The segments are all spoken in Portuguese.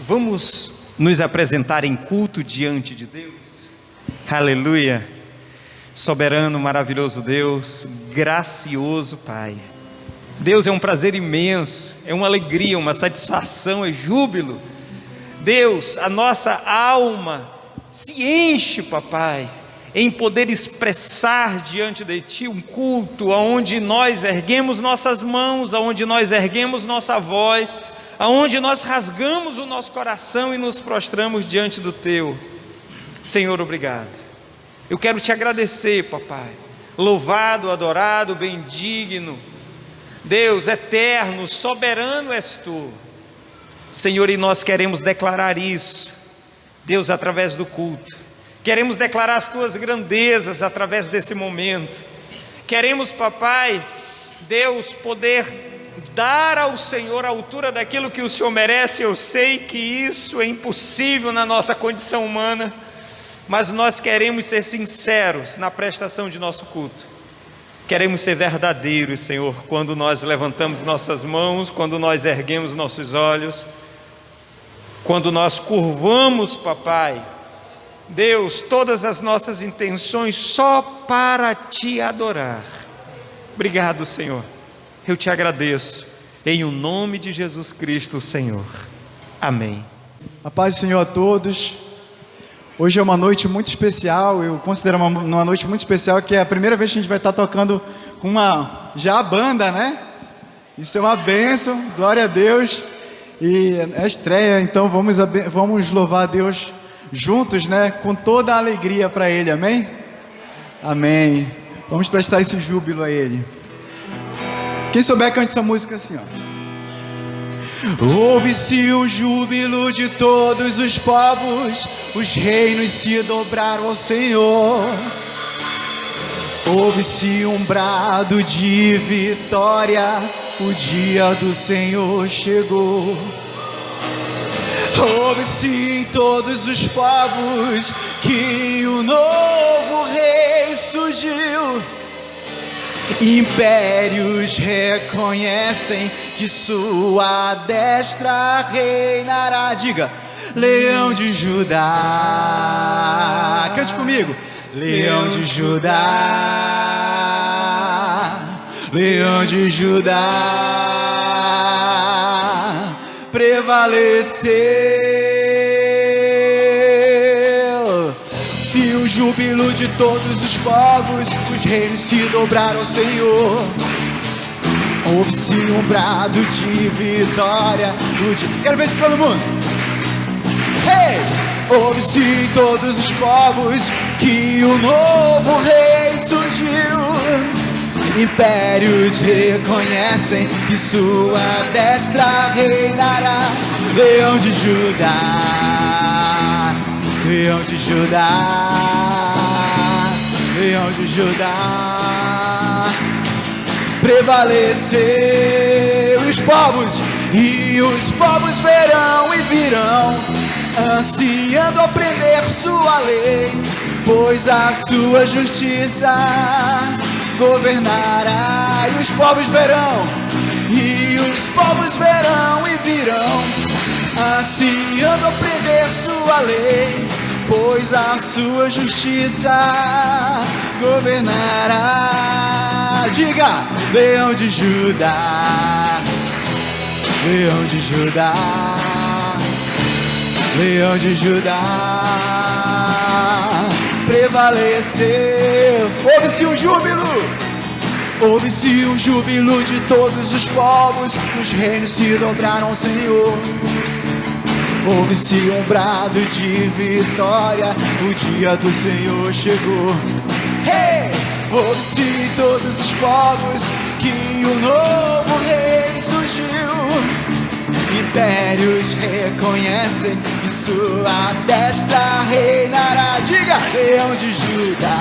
Vamos nos apresentar em culto diante de Deus? Aleluia! Soberano, maravilhoso Deus, gracioso Pai. Deus, é um prazer imenso, é uma alegria, uma satisfação, é júbilo. Deus, a nossa alma se enche, papai, em poder expressar diante de Ti um culto onde nós erguemos nossas mãos, onde nós erguemos nossa voz, onde nós rasgamos o nosso coração e nos prostramos diante do Teu. Senhor, obrigado. Eu quero Te agradecer, papai. Louvado, adorado, bendigno, Deus eterno, soberano és Tu, Senhor, e nós queremos declarar isso, Deus, através do culto. Queremos declarar as Tuas grandezas através desse momento. Queremos, papai, Deus, poder dar ao Senhor a altura daquilo que o Senhor merece. Eu sei que isso é impossível na nossa condição humana, mas nós queremos ser sinceros na prestação de nosso culto. Queremos ser verdadeiros, Senhor, quando nós levantamos nossas mãos, quando nós erguemos nossos olhos, quando nós curvamos, papai, Deus, todas as nossas intenções só para Te adorar. Obrigado, Senhor. Eu Te agradeço, em o nome de Jesus Cristo, Senhor. Amém. A paz do Senhor a todos. Hoje é uma noite muito especial, eu considero uma noite muito especial, que é a primeira vez que a gente vai estar tocando com já a banda, né? Isso é uma bênção, glória a Deus. E é a estreia, então vamos louvar a Deus juntos, né? Com toda a alegria para Ele, amém? Amém. Vamos prestar esse júbilo a Ele. Quem souber, cante essa música assim, ó. Ouve-se o júbilo de todos os povos, os reinos se dobraram ao Senhor. Ouve-se um brado de vitória, o dia do Senhor chegou. Ouve-se em todos os povos que o novo rei surgiu. Impérios reconhecem que sua destra reinará. Diga, Leão de Judá. Cante comigo. Leão de Judá, Leão de Judá, prevaleceu. Se o júbilo de todos os povos, os reinos se dobraram ao Senhor. Ouve-se um brado de vitória. Quero ver todo mundo. Hey! Ouve-se em todos os povos que o novo rei surgiu. Impérios reconhecem que sua destra reinará. Leão de Judá, Leão de Judá, Leão de Judá, prevaleceu. E os povos verão e virão, ansiando aprender sua lei, pois a sua justiça governará. E os povos verão e virão, ansiando aprender sua lei, pois a sua justiça governará. Diga, Leão de Judá, Leão de Judá, Leão de Judá, prevaleceu. Ouve-se um júbilo de todos os povos, os reinos se dobraram ao Senhor. Ouve-se um brado de vitória, o dia do Senhor chegou. Hey! Ouve-se em todos os povos que o novo rei surgiu. Impérios reconhecem que sua destra reinará. Diga, Leão de Judá,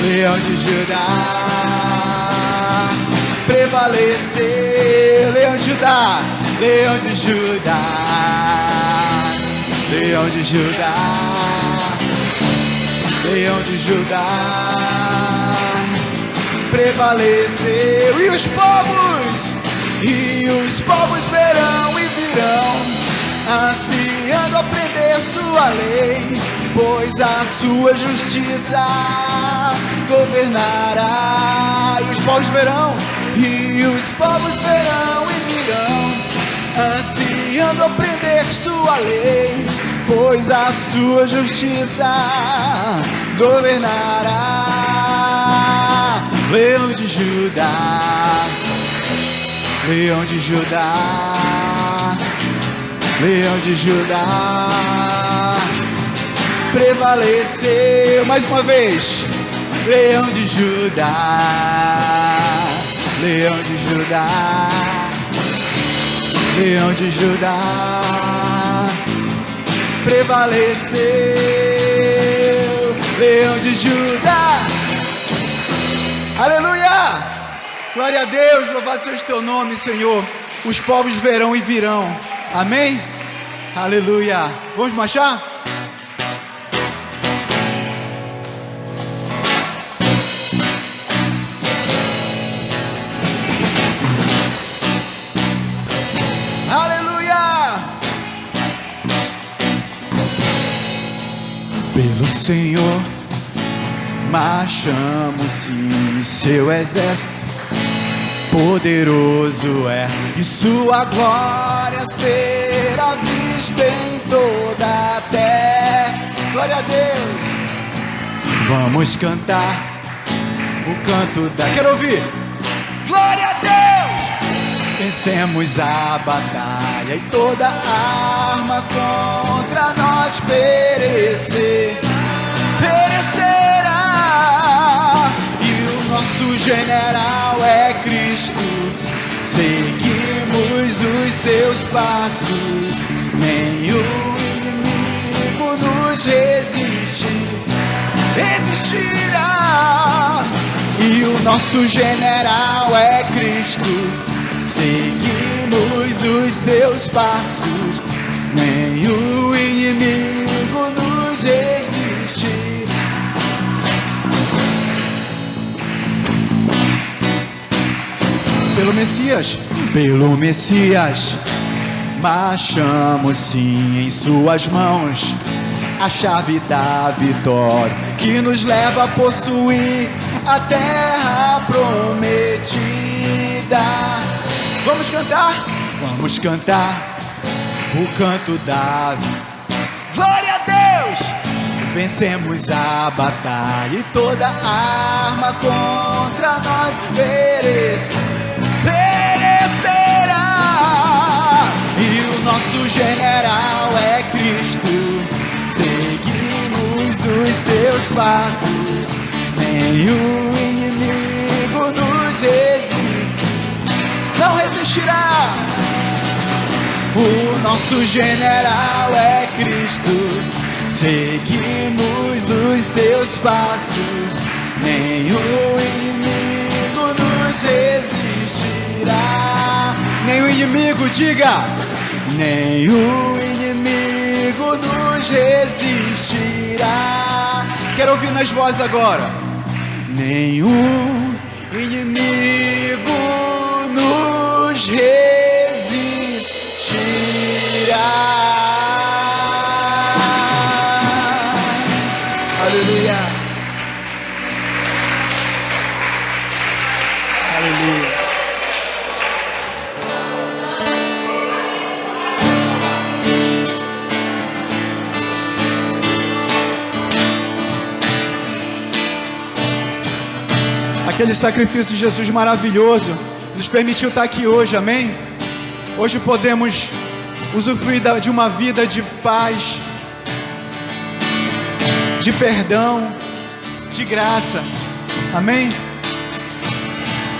Leão de Judá, prevaleceu. Leão de Judá, Leão de Judá, Leão de Judá, Leão de Judá, prevaleceu. E os povos e os povos verão e virão, ansiando aprender sua lei, pois a sua justiça governará. E os povos verão, e os povos verão e virão, ansiando aprender sua lei, pois a sua justiça governará. Leão de Judá, Leão de Judá, Leão de Judá, prevaleceu. Mais uma vez. Leão de Judá, Leão de Judá, Leão de Judá, prevaleceu. Leão de Judá, aleluia, glória a Deus, louvado seja o teu nome, Senhor. Os povos verão e virão, amém, aleluia. Vamos marchar? Pelo Senhor marchamos, sim, seu exército poderoso é, e sua glória será vista em toda a terra. Glória a Deus. Vamos cantar o canto da... Quero ouvir. Glória a Deus. Vencemos a batalha e toda arma contra nós perecerá. E o nosso general é Cristo. Seguimos os seus passos. Nenhum inimigo nos resistirá. E o nosso general é Cristo. Seguimos os seus passos, nenhum inimigo nos resiste. Pelo Messias, marchamos sim, em suas mãos a chave da vitória que nos leva a possuir a terra prometida. Vamos cantar o canto da glória a Deus. Vencemos a batalha e toda arma contra nós perecerá. E o nosso general é Cristo. Seguimos os seus passos. Nenhum inimigo nos não resistirá. O nosso general é Cristo. Seguimos os seus passos. Nenhum inimigo nos resistirá. Nenhum inimigo, diga. Nenhum inimigo nos resistirá. Quero ouvir nas vozes agora. Nenhum inimigo nos resistirá. Aleluia. Aleluia. Aquele sacrifício de Jesus maravilhoso nos permitiu estar aqui hoje, amém? Hoje podemos usufruir de uma vida de paz, de perdão, de graça, amém?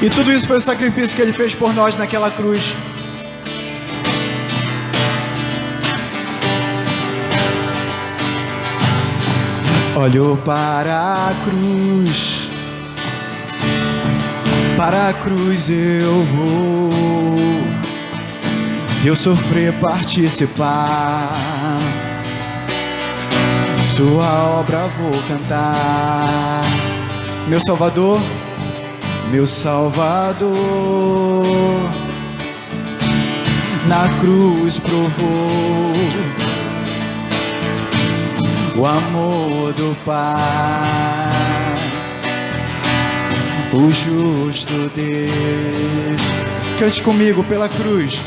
E tudo isso foi o sacrifício que Ele fez por nós naquela cruz. Olhou para a cruz, para a cruz eu vou, eu sofrer, participar, sua obra vou cantar. Meu Salvador, meu Salvador, na cruz provou o amor do Pai, o justo Deus. Cante comigo, pela cruz.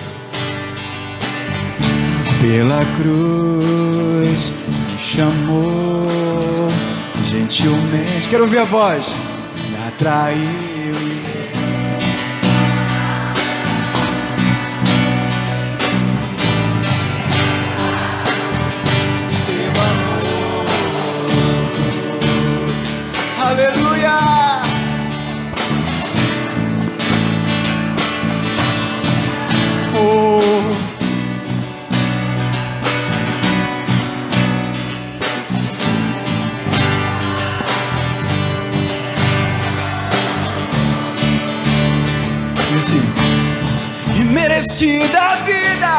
Pela cruz me chamou gentilmente. Quero ouvir a voz. Me atraiu. Aleluia! Oh. E merecida a vida,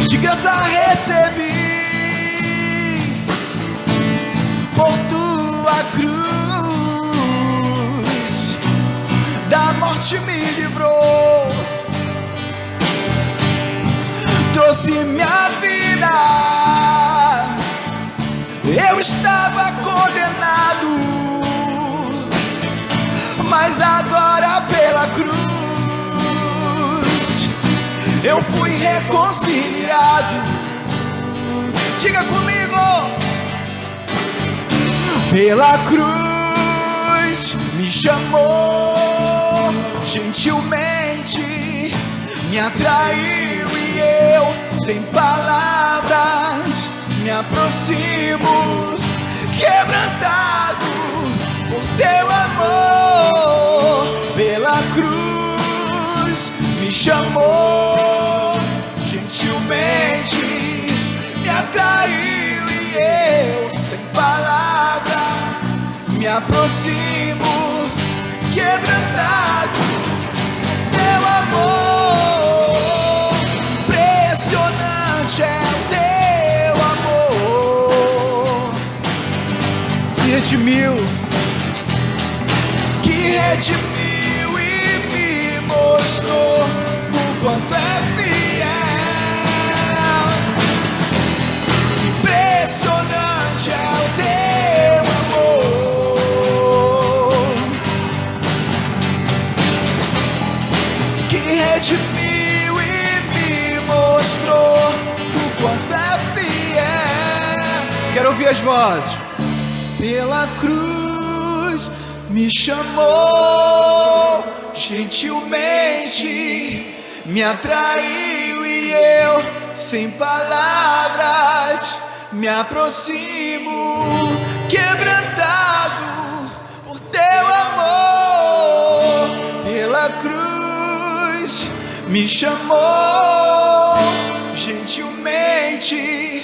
de graça recebi, por tua cruz, da morte me livrou, trouxe minha vida. Eu estava condenado, mas agora pela cruz eu fui reconciliado. Diga comigo. Pela cruz me chamou gentilmente, me atraiu e eu, sem palavras, me aproximo, quebrantado por teu amor. Pela cruz me chamou gentilmente, me atraiu e eu, sem palavras, me aproximo, quebrantado por teu amor. Impressionante é o teu amor, que redimiu e me mostrou o quanto é fiel. Impressionante é o teu amor, que redimiu e me mostrou o quanto é fiel. Quero ouvir as vozes. Pela cruz me chamou gentilmente, me atraiu e eu, sem palavras, me aproximo, quebrantado por teu amor. Pela cruz me chamou gentilmente,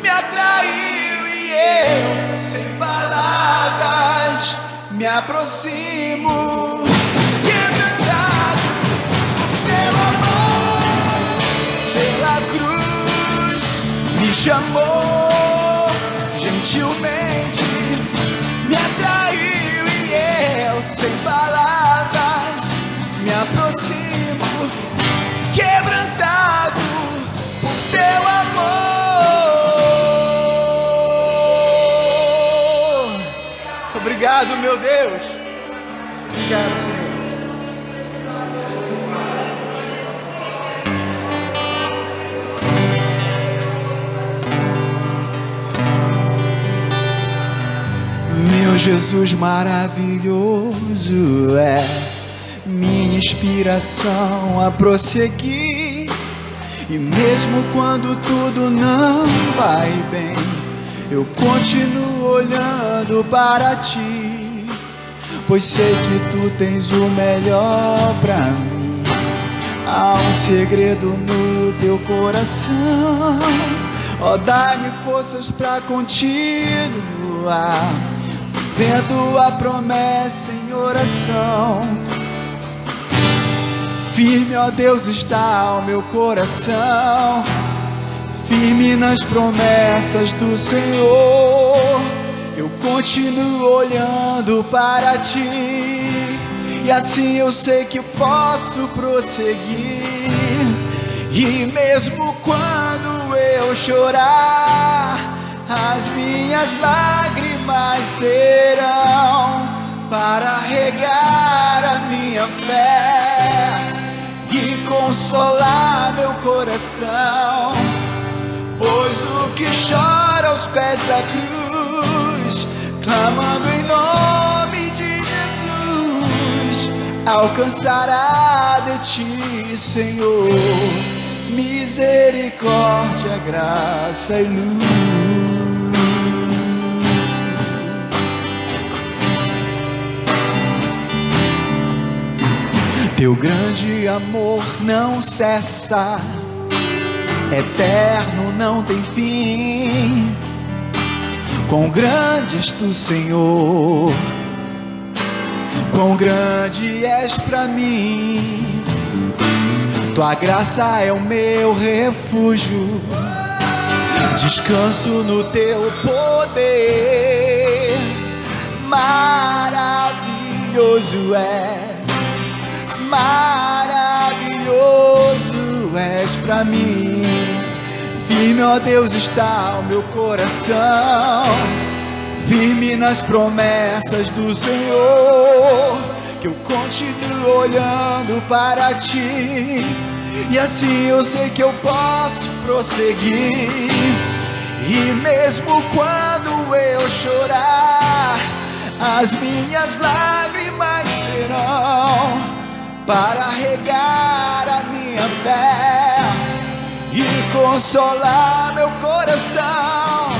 me atraiu e eu, sem palavras, me aproximo, quebrantado teu amor. Pela cruz me chamou gentilmente, me atraiu e eu, sem palavras, me aproximo, quebrantado por teu amor. Obrigado, meu Deus. Obrigado, Senhor. Meu Jesus maravilhoso é minha inspiração a prosseguir. E mesmo quando tudo não vai bem, eu continuo olhando para ti, pois sei que tu tens o melhor pra mim. Há um segredo no teu coração, ó, dá-me forças pra continuar, vendo a promessa em oração. Firme, ó Deus, está o meu coração, firme nas promessas do Senhor. Eu continuo olhando para ti e assim eu sei que posso prosseguir. E mesmo quando eu chorar, as minhas lágrimas serão para regar a minha fé e consolar meu coração. Pois o que chora aos pés da cruz, clamando em nome de Jesus, alcançará de ti, Senhor, misericórdia, graça e luz. Teu grande amor não cessa, eterno, não tem fim. Quão grande és tu, Senhor, quão grande és pra mim. Tua graça é o meu refúgio, descanso no teu poder. Maravilhoso é, maravilhoso és pra mim. Firme, ó Deus, está o meu coração, firme nas promessas do Senhor, que eu continuo olhando para ti, e assim eu sei que eu posso prosseguir. E mesmo quando eu chorar, as minhas lágrimas serão para regar a minha fé e consolar meu coração.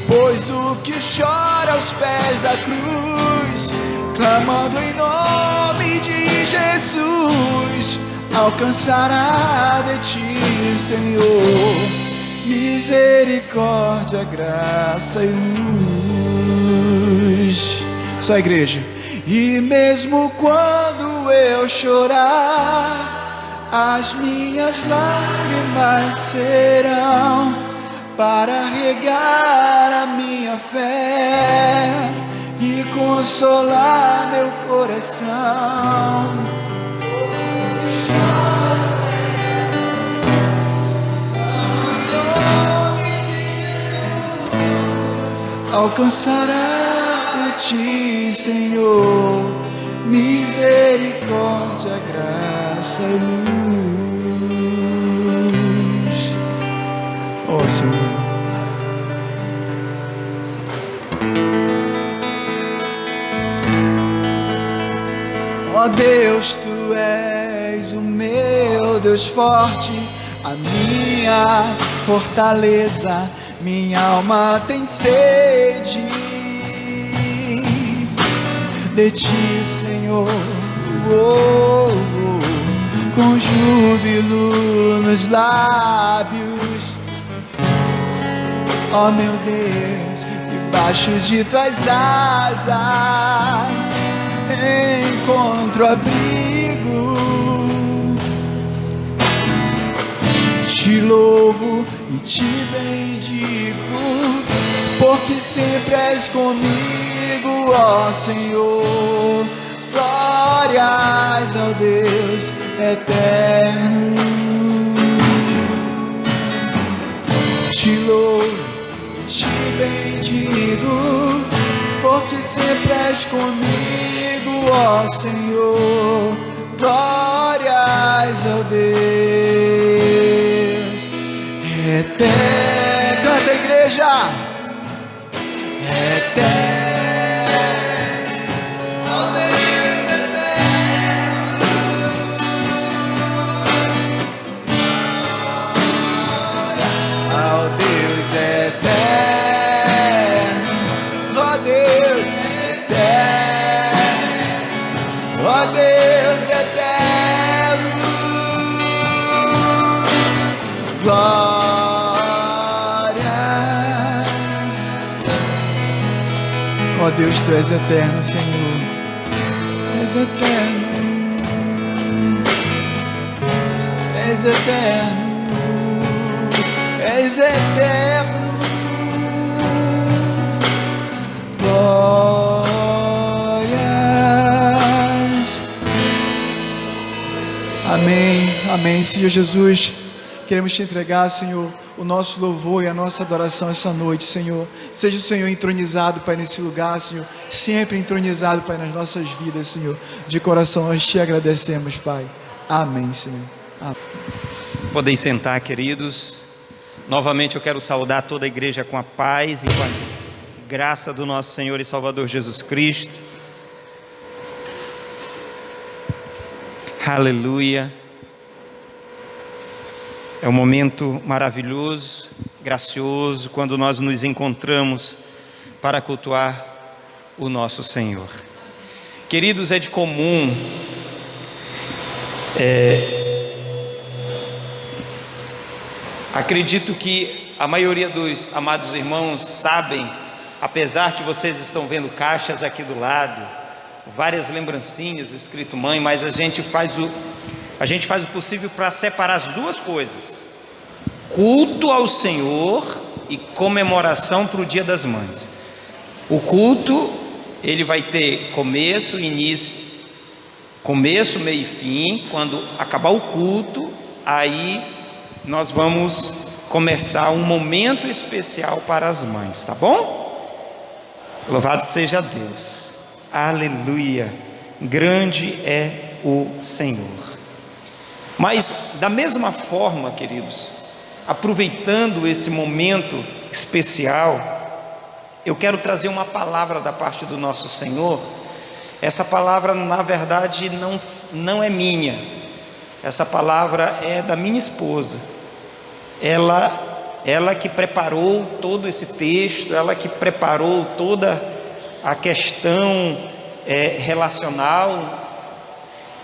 Pois o que chora aos pés da cruz, clamando em nome de Jesus, alcançará de ti, Senhor, misericórdia, graça e luz. Só a igreja. E mesmo quando eu chorar, as minhas lágrimas serão para regar a minha fé e consolar meu coração. Alcançará de ti, Senhor, misericórdia, graça e luz. Ó Senhor, ó Deus, tu és o meu Deus forte, a minha fortaleza. Minha alma tem sede de ti, Senhor, com júbilo nos lábios. Ó meu Deus, debaixo de tuas asas encontro abrigo. Te louvo e te bendigo, porque sempre és comigo, ó Senhor. Glórias ao Deus eterno. Te louvo e te bendigo, porque sempre és comigo, ó Senhor. Glórias ao Deus eterno. Canta, a igreja. Eterno, ao Deus eterno. Ao Deus eterno, ó Deus eterno, ó Deus eterno. Glória. Ó Deus, tu és eterno, Senhor. És eterno. És eterno. És eterno. Glórias Amém, amém. Senhor Jesus, queremos te entregar, Senhor, o nosso louvor e a nossa adoração essa noite, Senhor. Seja o Senhor entronizado, Pai, nesse lugar, Senhor. Sempre entronizado, Pai, nas nossas vidas, Senhor. De coração nós te agradecemos, Pai. Amém, Senhor. Amém. Podem sentar, queridos. Novamente eu quero saudar toda a igreja com a paz e com a graça do nosso Senhor e Salvador Jesus Cristo. Aleluia. É um momento maravilhoso, gracioso, quando nós nos encontramos para cultuar o nosso Senhor. Queridos, é de comum acredito que a maioria dos amados irmãos sabem, apesar que vocês estão vendo caixas aqui do lado, várias lembrancinhas escrito mãe, mas a gente faz o possível para separar as duas coisas: culto ao Senhor e comemoração para o Dia das Mães. O culto, ele vai ter começo, início, começo, meio e fim. Quando acabar o culto, aí nós vamos começar um momento especial para as mães, tá bom? Louvado seja Deus, aleluia, grande é o Senhor. Mas da mesma forma, queridos, aproveitando esse momento especial, eu quero trazer uma palavra da parte do nosso Senhor. Essa palavra, na verdade, não é minha. Essa palavra é da minha esposa. Ela que preparou todo esse texto, ela que preparou toda a questão relacional,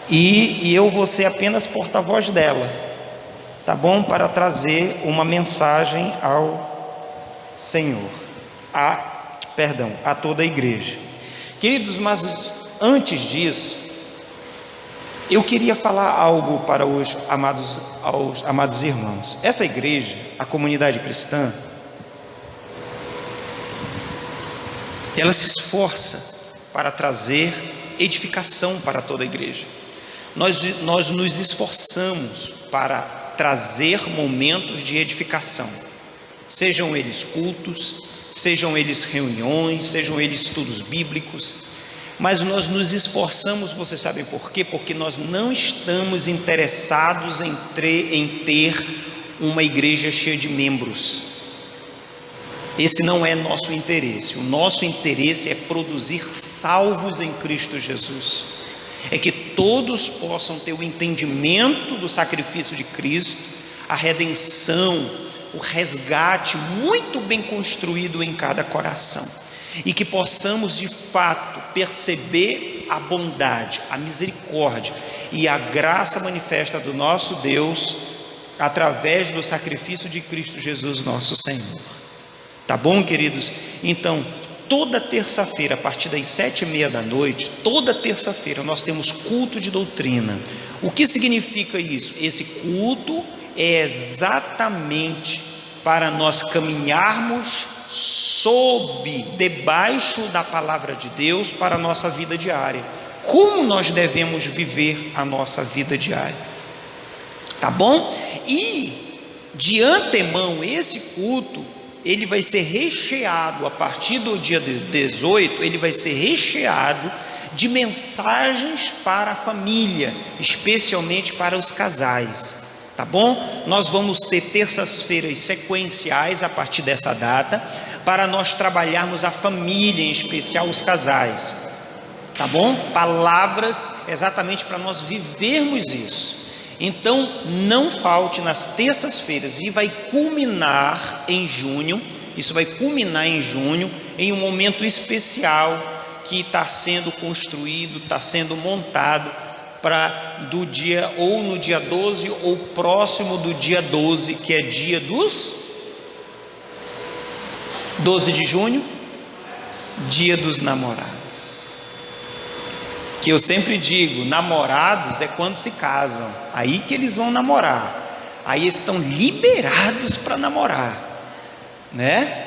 e eu vou ser apenas porta-voz dela, tá bom? Para trazer uma mensagem ao Senhor, a toda a igreja. Queridos, mas antes disso, eu queria falar algo para os amados irmãos. Essa igreja, a comunidade cristã, ela se esforça para trazer edificação para toda a igreja. Nós nos esforçamos para trazer momentos de edificação, sejam eles cultos, sejam eles reuniões, sejam eles estudos bíblicos. Mas nós nos esforçamos, vocês sabem por quê? Porque nós não estamos interessados em ter uma igreja cheia de membros. Esse não é nosso interesse. O nosso interesse é produzir salvos em Cristo Jesus. É que todos possam ter o entendimento do sacrifício de Cristo, a redenção, o resgate muito bem construído em cada coração. E que possamos de fato perceber a bondade, a misericórdia e a graça manifesta do nosso Deus através do sacrifício de Cristo Jesus, nosso Senhor. Tá bom, queridos? Então, toda terça-feira, a partir das 7h30 da noite, toda terça-feira nós temos culto de doutrina. O que significa isso? Esse culto é exatamente para nós caminharmos debaixo da palavra de Deus para a nossa vida diária. Como nós devemos viver a nossa vida diária, tá bom? E de antemão, esse culto, ele vai ser recheado, a partir do dia 18, ele vai ser recheado de mensagens para a família, especialmente para os casais, tá bom? Nós vamos ter terças-feiras sequenciais a partir dessa data, para nós trabalharmos a família, em especial os casais, tá bom? Palavras exatamente para nós vivermos isso. Então não falte nas terças-feiras, e vai culminar em junho. Isso vai culminar em junho, em um momento especial que está sendo construído, está sendo montado para do dia, ou no dia 12 ou próximo do dia 12, que é dia dos 12 de junho, dia dos namorados. Que eu sempre digo, namorados é quando se casam, aí que eles vão namorar, aí eles estão liberados para namorar, né?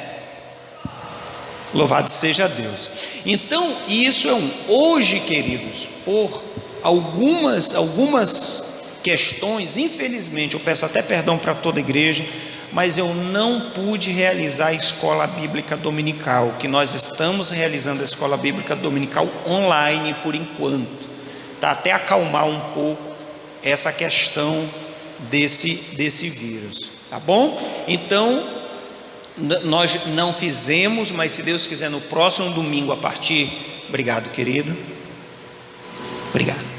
Louvado seja Deus. Então isso é hoje, queridos, por algumas questões, infelizmente, eu peço até perdão para toda a igreja, mas eu não pude realizar a escola bíblica dominical, que nós estamos realizando a escola bíblica dominical online por enquanto, tá? Até acalmar um pouco essa questão desse vírus, tá bom? Então, nós não fizemos, mas se Deus quiser, no próximo domingo, a partir, obrigado querido, obrigado,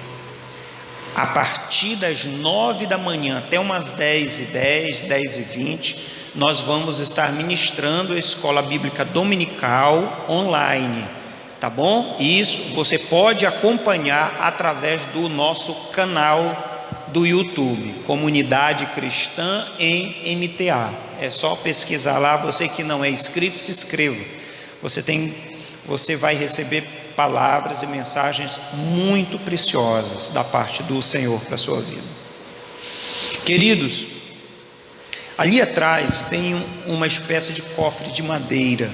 a partir das 9 da manhã até umas 10h10, 10h20, nós vamos estar ministrando a escola bíblica dominical online, tá bom? Isso você pode acompanhar através do nosso canal do YouTube, Comunidade Cristã em MTA. É só pesquisar lá. Você que não é inscrito, se inscreva. Você vai receber palavras e mensagens muito preciosas da parte do Senhor para a sua vida. Queridos, ali atrás tem uma espécie de cofre de madeira.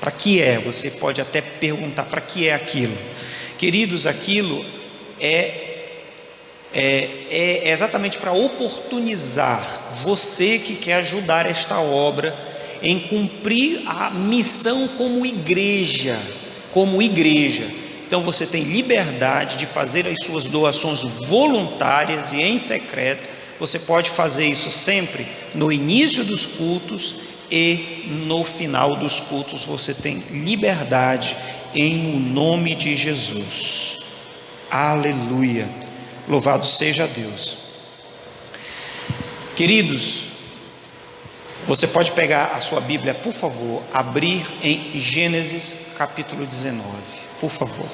Para que é? Você pode até perguntar, para que é aquilo? Queridos, aquilo é exatamente para oportunizar você que quer ajudar esta obra em cumprir a missão como igreja. Então você tem liberdade de fazer as suas doações voluntárias e em secreto. Você pode fazer isso sempre no início dos cultos e no final dos cultos. Você tem liberdade em o nome de Jesus. Aleluia. Louvado seja Deus. Queridos, você pode pegar a sua Bíblia, por favor, abrir em Gênesis capítulo 19, por favor.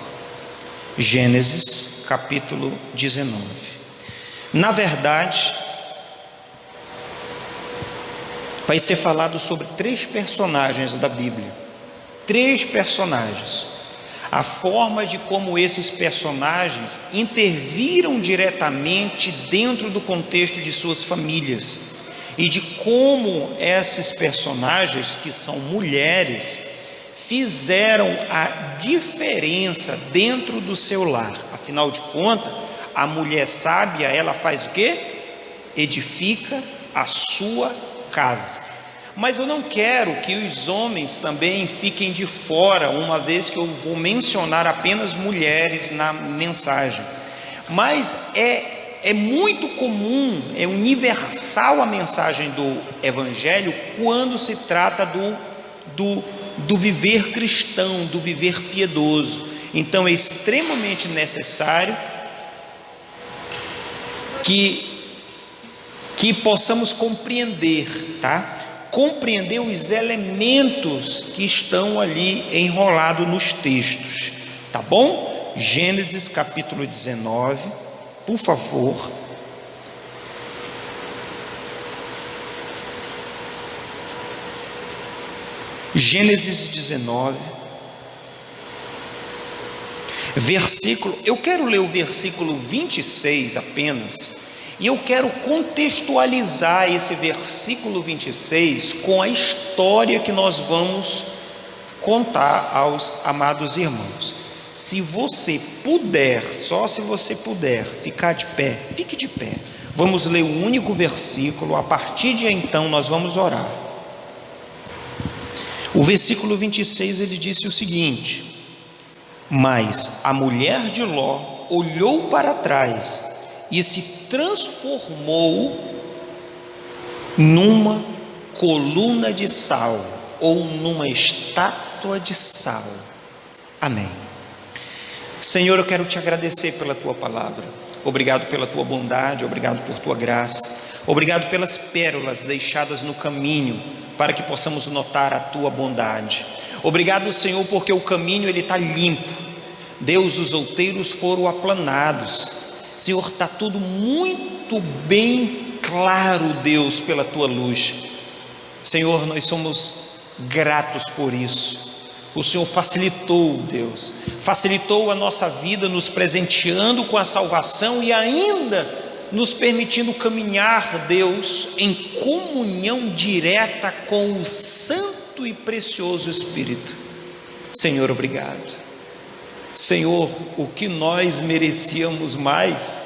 Gênesis capítulo 19. Na verdade, vai ser falado sobre 3 personagens da Bíblia. 3 personagens. A forma de como esses personagens interviram diretamente dentro do contexto de suas famílias e de como esses personagens, que são mulheres, fizeram a diferença dentro do seu lar. Afinal de contas, a mulher sábia, ela faz o quê? Edifica a sua casa. Mas eu não quero que os homens também fiquem de fora, uma vez que eu vou mencionar apenas mulheres na mensagem. Mas é muito comum, é universal a mensagem do Evangelho quando se trata do viver cristão, do viver piedoso. Então é extremamente necessário que possamos compreender, tá? Compreender os elementos que estão ali enrolados nos textos, tá bom? Gênesis capítulo 19, por favor. Gênesis 19, versículo, eu quero ler o versículo 26 apenas. E eu quero contextualizar esse versículo 26 com a história que nós vamos contar aos amados irmãos. Se você puder, só se você puder ficar de pé, fique de pé. Vamos ler o único versículo, a partir de então nós vamos orar. O versículo 26 ele disse o seguinte: mas a mulher de Ló olhou para trás e se transformou numa coluna de sal, ou numa estátua de sal. Amém. Senhor, eu quero te agradecer pela tua palavra. Obrigado pela tua bondade, obrigado por tua graça, obrigado pelas pérolas deixadas no caminho, para que possamos notar a tua bondade. Obrigado, Senhor, porque o caminho ele está limpo. Deus, os outeiros foram aplanados. Senhor, está tudo muito bem claro, Deus, pela tua luz. Senhor, nós somos gratos por isso. O Senhor facilitou, Deus, facilitou a nossa vida, nos presenteando com a salvação e ainda nos permitindo caminhar, Deus, em comunhão direta com o Santo e Precioso Espírito. Senhor, obrigado. Senhor, o que nós merecíamos mais,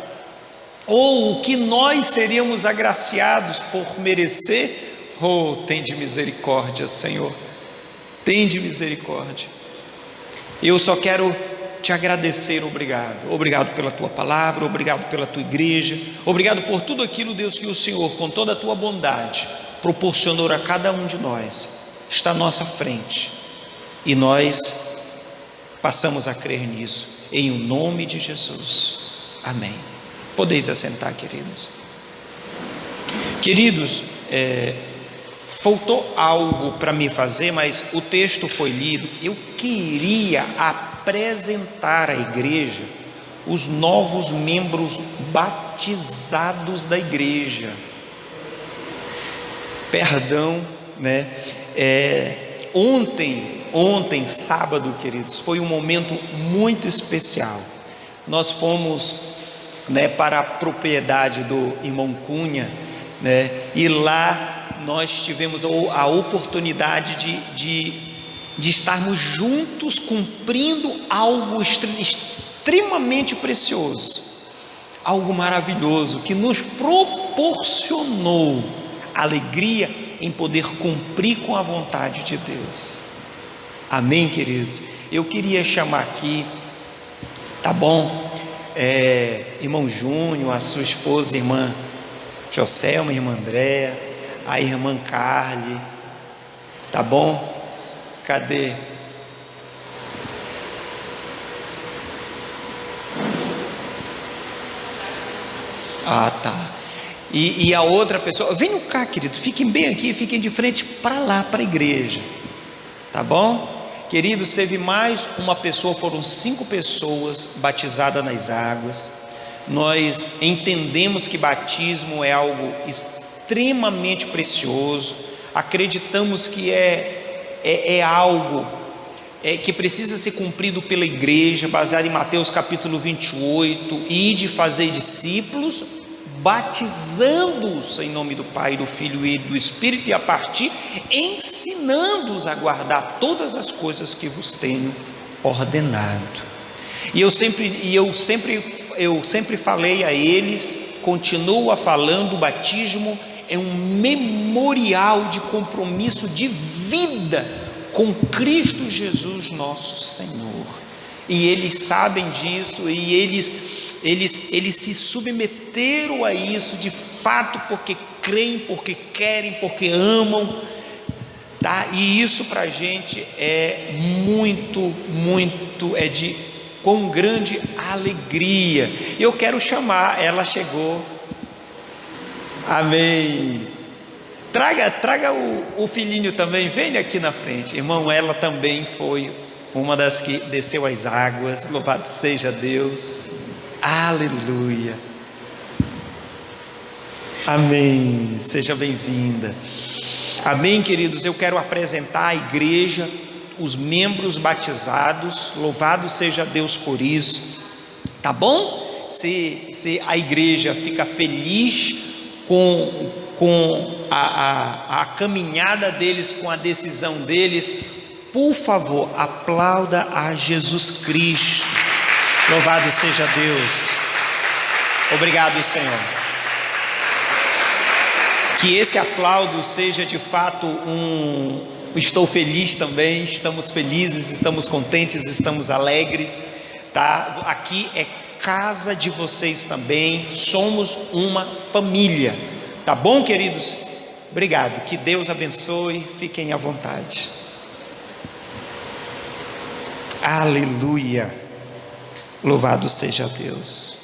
ou o que nós seríamos agraciados por merecer. Oh, tende misericórdia, Senhor, tende misericórdia. Eu só quero te agradecer. Obrigado pela tua palavra, obrigado pela tua igreja, obrigado por tudo aquilo, Deus, que o Senhor, com toda a tua bondade, proporcionou a cada um de nós, está à nossa frente, e nós passamos a crer nisso, em o nome de Jesus, amém. Podeis assentar, queridos. Queridos, faltou algo para me fazer, mas o texto foi lido. Eu queria apresentar à igreja os novos membros batizados da igreja. Perdão, né? Ontem, sábado, queridos, foi um momento muito especial. Nós fomos, né, para a propriedade do irmão Cunha, né, e lá nós tivemos a oportunidade de estarmos juntos cumprindo algo extremamente precioso, algo maravilhoso, que nos proporcionou alegria em poder cumprir com a vontade de Deus. Amém, queridos? Eu queria chamar aqui, tá bom? Irmão Júnior, a sua esposa, irmã Joselma, irmã Andréa, a irmã Carly, tá bom? Cadê? Ah, tá. E a outra pessoa, venham cá, querido, fiquem bem aqui, fiquem de frente para lá, para a igreja, tá bom? Queridos, teve mais uma pessoa, foram 5 pessoas batizadas nas águas. Nós entendemos que batismo é algo extremamente precioso, acreditamos que é algo que precisa ser cumprido pela igreja, baseado em Mateus capítulo 28, e de fazer discípulos, batizando-os em nome do Pai, do Filho e do Espírito, e a partir ensinando-os a guardar todas as coisas que vos tenho ordenado. E eu sempre falei a eles, continuo a falando, o batismo é um memorial de compromisso de vida com Cristo Jesus nosso Senhor, e eles sabem disso, e eles se submeteram a isso de fato, porque creem, porque querem, porque amam, tá? E isso para a gente é muito, com grande alegria. Eu quero chamar, ela chegou, amém. Traga o filhinho também, venha aqui na frente, irmão. Ela também foi uma das que desceu as águas, louvado seja Deus, aleluia, amém. Seja bem-vinda, amém, queridos. Eu quero apresentar à igreja os membros batizados, louvado seja Deus por isso, tá bom? Se a igreja fica feliz com a caminhada deles, com a decisão deles, por favor, aplauda a Jesus Cristo, louvado seja Deus. Obrigado, Senhor. Que esse aplauso seja de fato estou feliz também, estamos felizes, estamos contentes, estamos alegres, tá? Aqui é casa de vocês também, somos uma família, tá bom, queridos? Obrigado, que Deus abençoe, fiquem à vontade. Aleluia, louvado seja Deus.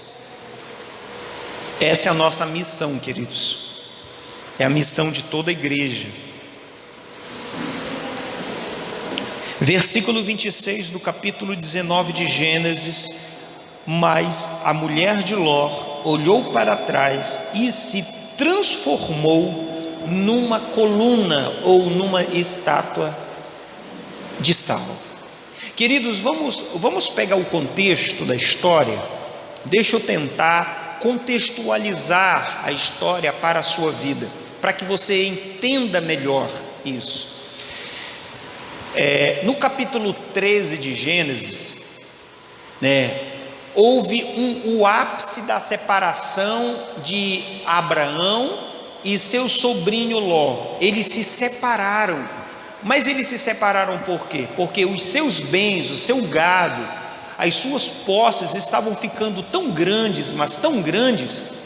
Essa é a nossa missão, queridos, é a missão de toda a igreja. Versículo 26 do capítulo 19 de Gênesis: mas a mulher de Ló olhou para trás e se transformou numa coluna ou numa estátua de sal. Queridos, vamos pegar o contexto da história. Deixa eu tentar contextualizar a história para a sua vida, para que você entenda melhor isso. No capítulo 13 de Gênesis, né, houve o ápice da separação de Abraão e seu sobrinho Ló. Eles se separaram, mas eles se separaram por quê? Porque os seus bens, o seu gado, as suas posses estavam ficando tão grandes, mas tão grandes,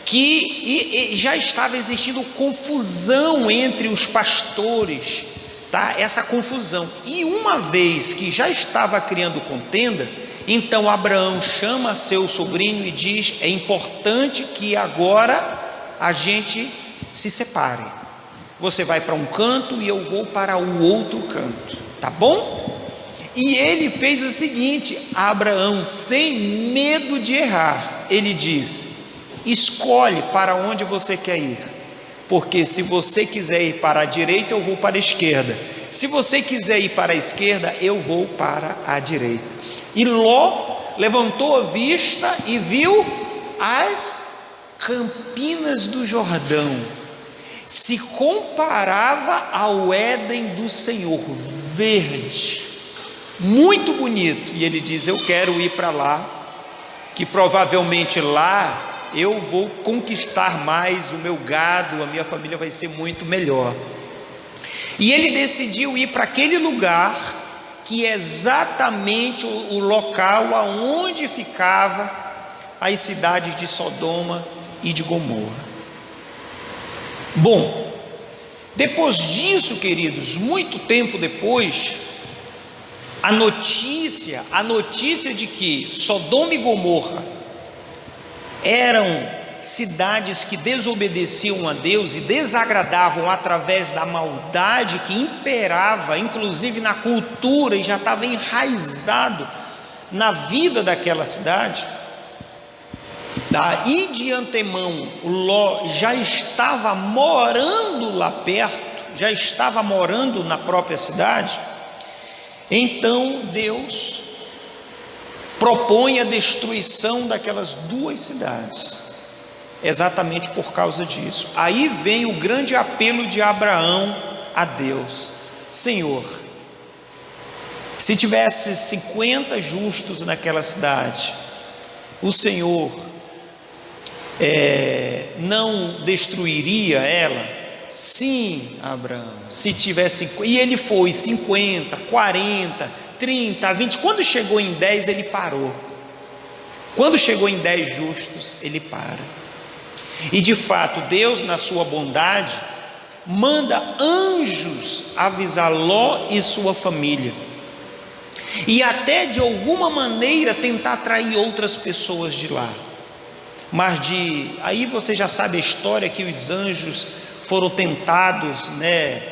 que já estava existindo confusão entre os pastores, tá? Essa confusão, e uma vez que já estava criando contenda, então Abraão chama seu sobrinho e diz: é importante que agora a gente se separe, você vai para um canto e eu vou para o outro canto, tá bom? E ele fez o seguinte: Abraão, sem medo de errar, ele diz: escolhe para onde você quer ir, porque se você quiser ir para a direita, eu vou para a esquerda, se você quiser ir para a esquerda, eu vou para a direita. E Ló levantou a vista e viu as campinas do Jordão, se comparava ao Éden do Senhor, verde, muito bonito, e ele diz: eu quero ir para lá, que provavelmente lá eu vou conquistar mais o meu gado, a minha família vai ser muito melhor. E ele decidiu ir para aquele lugar, que é exatamente o local aonde ficava as cidades de Sodoma e de Gomorra. Bom, depois disso, queridos, muito tempo depois, a notícia de que Sodoma e Gomorra eram cidades que desobedeciam a Deus e desagradavam através da maldade que imperava, inclusive na cultura, e já estava enraizado na vida daquela cidade, tá? E de antemão Ló já estava morando lá perto, já estava morando na própria cidade. Então Deus propõe a destruição daquelas duas cidades, exatamente por causa disso. Aí vem o grande apelo de Abraão a Deus: Senhor, se tivesse 50 justos naquela cidade, o Senhor não destruiria ela? Sim, Abraão, se tivesse. E ele foi 50, 40, 30, 20. Quando chegou em 10, ele parou. Quando chegou em 10 justos, ele para. E de fato, Deus, na sua bondade, manda anjos avisar Ló e sua família, e até de alguma maneira tentar atrair outras pessoas de lá. Mas aí você já sabe a história, que os anjos foram tentados, né?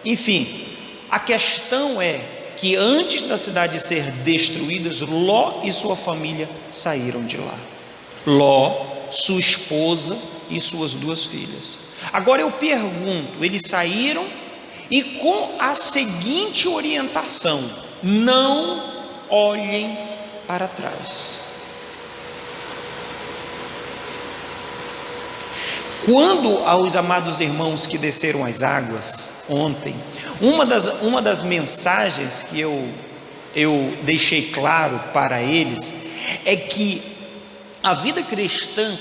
Enfim, a questão é que antes da cidade ser destruída, Ló e sua família saíram de lá. Ló, sua esposa e suas 2 filhas. Agora eu pergunto, eles saíram e com a seguinte orientação: não olhem para trás. Quando aos amados irmãos que desceram as águas ontem, uma das mensagens que eu deixei claro para eles é que a vida cristã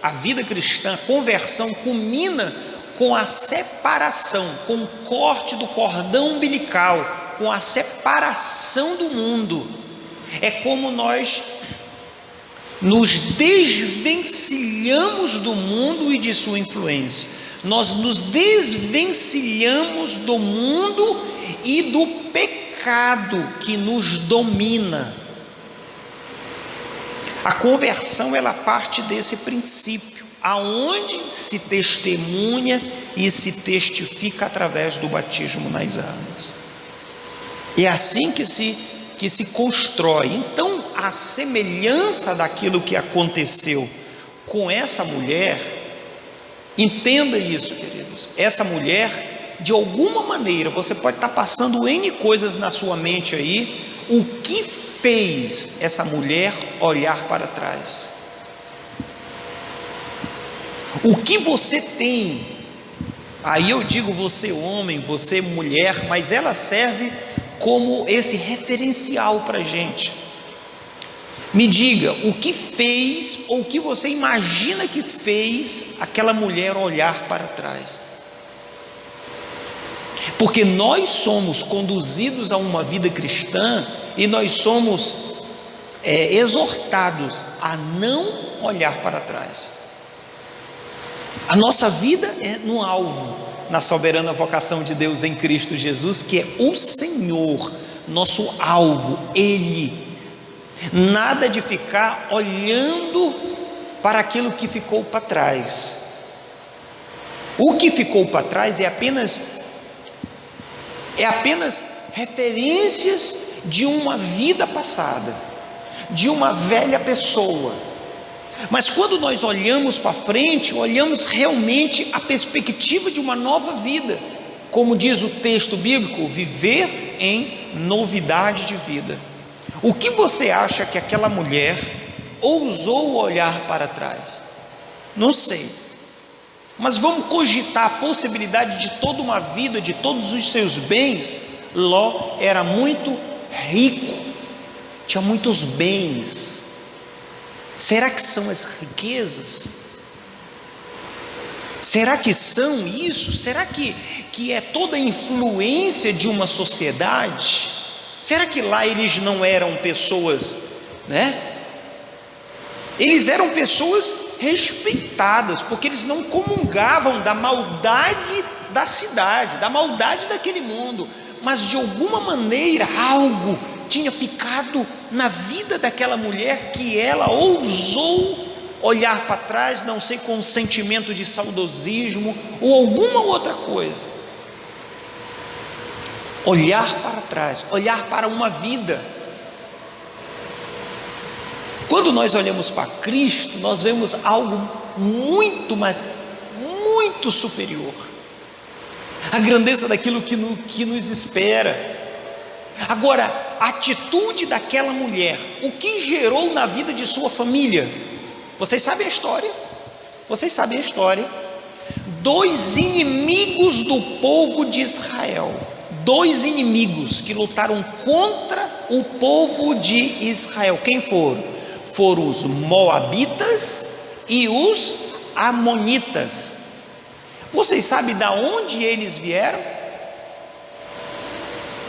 a conversão culmina com a separação, com o corte do cordão umbilical, com a separação do mundo. É como nós nos desvencilhamos do mundo e de sua influência. Nós nos desvencilhamos do mundo e do pecado que nos domina. A conversão, ela parte desse princípio, aonde se testemunha e se testifica através do batismo nas águas. É assim que se constrói. Então, a semelhança daquilo que aconteceu com essa mulher, entenda isso, queridos, essa mulher, de alguma maneira, você pode estar passando N coisas na sua mente aí, o que fez essa mulher olhar para trás? O que você tem? Aí eu digo você homem, você mulher, mas ela serve como esse referencial para a gente. Me diga, o que fez, ou o que você imagina que fez aquela mulher olhar para trás? Porque nós somos conduzidos a uma vida cristã e nós somos exortados a não olhar para trás. A nossa vida é no alvo, na soberana vocação de Deus em Cristo Jesus, que é o Senhor, nosso alvo, Ele. Nada de ficar olhando para aquilo que ficou para trás. O que ficou para trás é apenas referências de uma vida passada, de uma velha pessoa. Mas quando nós olhamos para frente, olhamos realmente a perspectiva de uma nova vida, como diz o texto bíblico, viver em novidade de vida. O que você acha que aquela mulher ousou olhar para trás? Não sei, mas vamos cogitar a possibilidade de toda uma vida, de todos os seus bens. Ló era muito rico, tinha muitos bens. Será que são as riquezas? Será que são isso? Será que é toda a influência de uma sociedade? Será que lá eles não eram pessoas, Eles eram pessoas respeitadas, porque eles não comungavam da maldade da cidade, da maldade daquele mundo, mas de alguma maneira algo tinha ficado na vida daquela mulher que ela ousou olhar para trás, não sei, com um sentimento de saudosismo ou alguma outra coisa. Olhar para trás, olhar para uma vida. Quando nós olhamos para Cristo, nós vemos algo muito mais, muito superior, a grandeza daquilo que nos espera. Agora, a atitude daquela mulher, o que gerou na vida de sua família? Vocês sabem a história? Vocês sabem a história? 2 inimigos do povo de Israel, 2 inimigos que lutaram contra o povo de Israel. Quem foram? Foram os moabitas e os amonitas. Vocês sabem de onde eles vieram?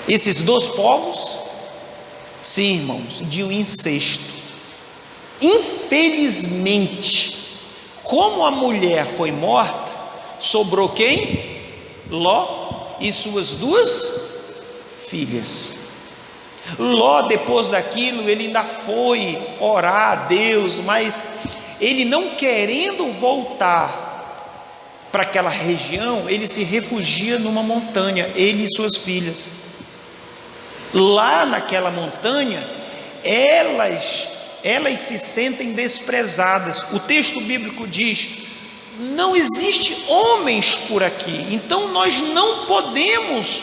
Esses 2 povos? Sim, irmãos, de um incesto. Infelizmente, como a mulher foi morta, sobrou quem? Ló e suas 2 filhas. Ló, depois daquilo, ele ainda foi orar a Deus, mas ele, não querendo voltar para aquela região, ele se refugia numa montanha, ele e suas filhas. Lá naquela montanha, elas se sentem desprezadas. O texto bíblico diz: não existe homens por aqui, então nós não podemos,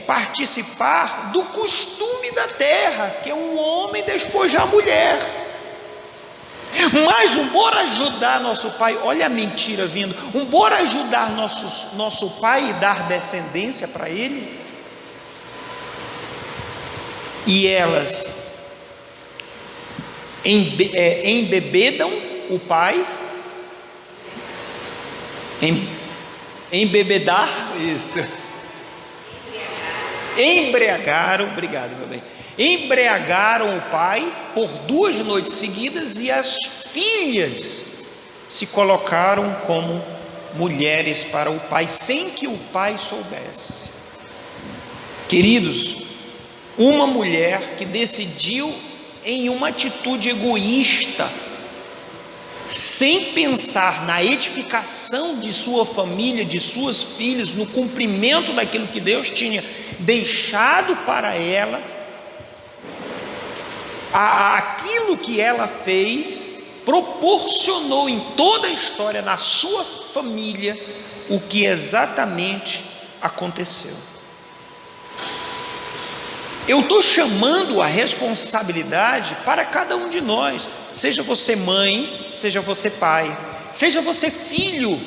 participar do costume da terra, que é um homem despojar a mulher. Mas bora ajudar nosso pai, olha a mentira vindo, bora ajudar nosso pai e dar descendência para ele. E elas embebedam o pai, embebedar, isso, embriagaram, obrigado meu bem, embriagaram o pai por 2 noites seguidas, e as filhas se colocaram como mulheres para o pai, sem que o pai soubesse. Queridos, uma mulher que decidiu em uma atitude egoísta, sem pensar na edificação de sua família, de suas filhas, no cumprimento daquilo que Deus tinha deixado para ela, aquilo que ela fez proporcionou em toda a história, na sua família, o que exatamente aconteceu. Eu estou chamando a responsabilidade para cada um de nós, seja você mãe, seja você pai, seja você filho.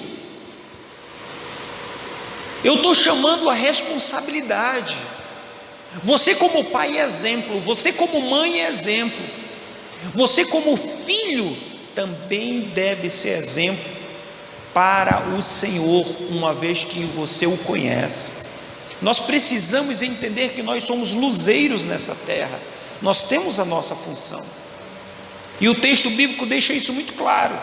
Eu estou chamando a responsabilidade. Você como pai é exemplo, você como mãe é exemplo, você como filho também deve ser exemplo para o Senhor, uma vez que você o conhece. Nós precisamos entender que nós somos luzeiros nessa terra, nós temos a nossa função, e o texto bíblico deixa isso muito claro.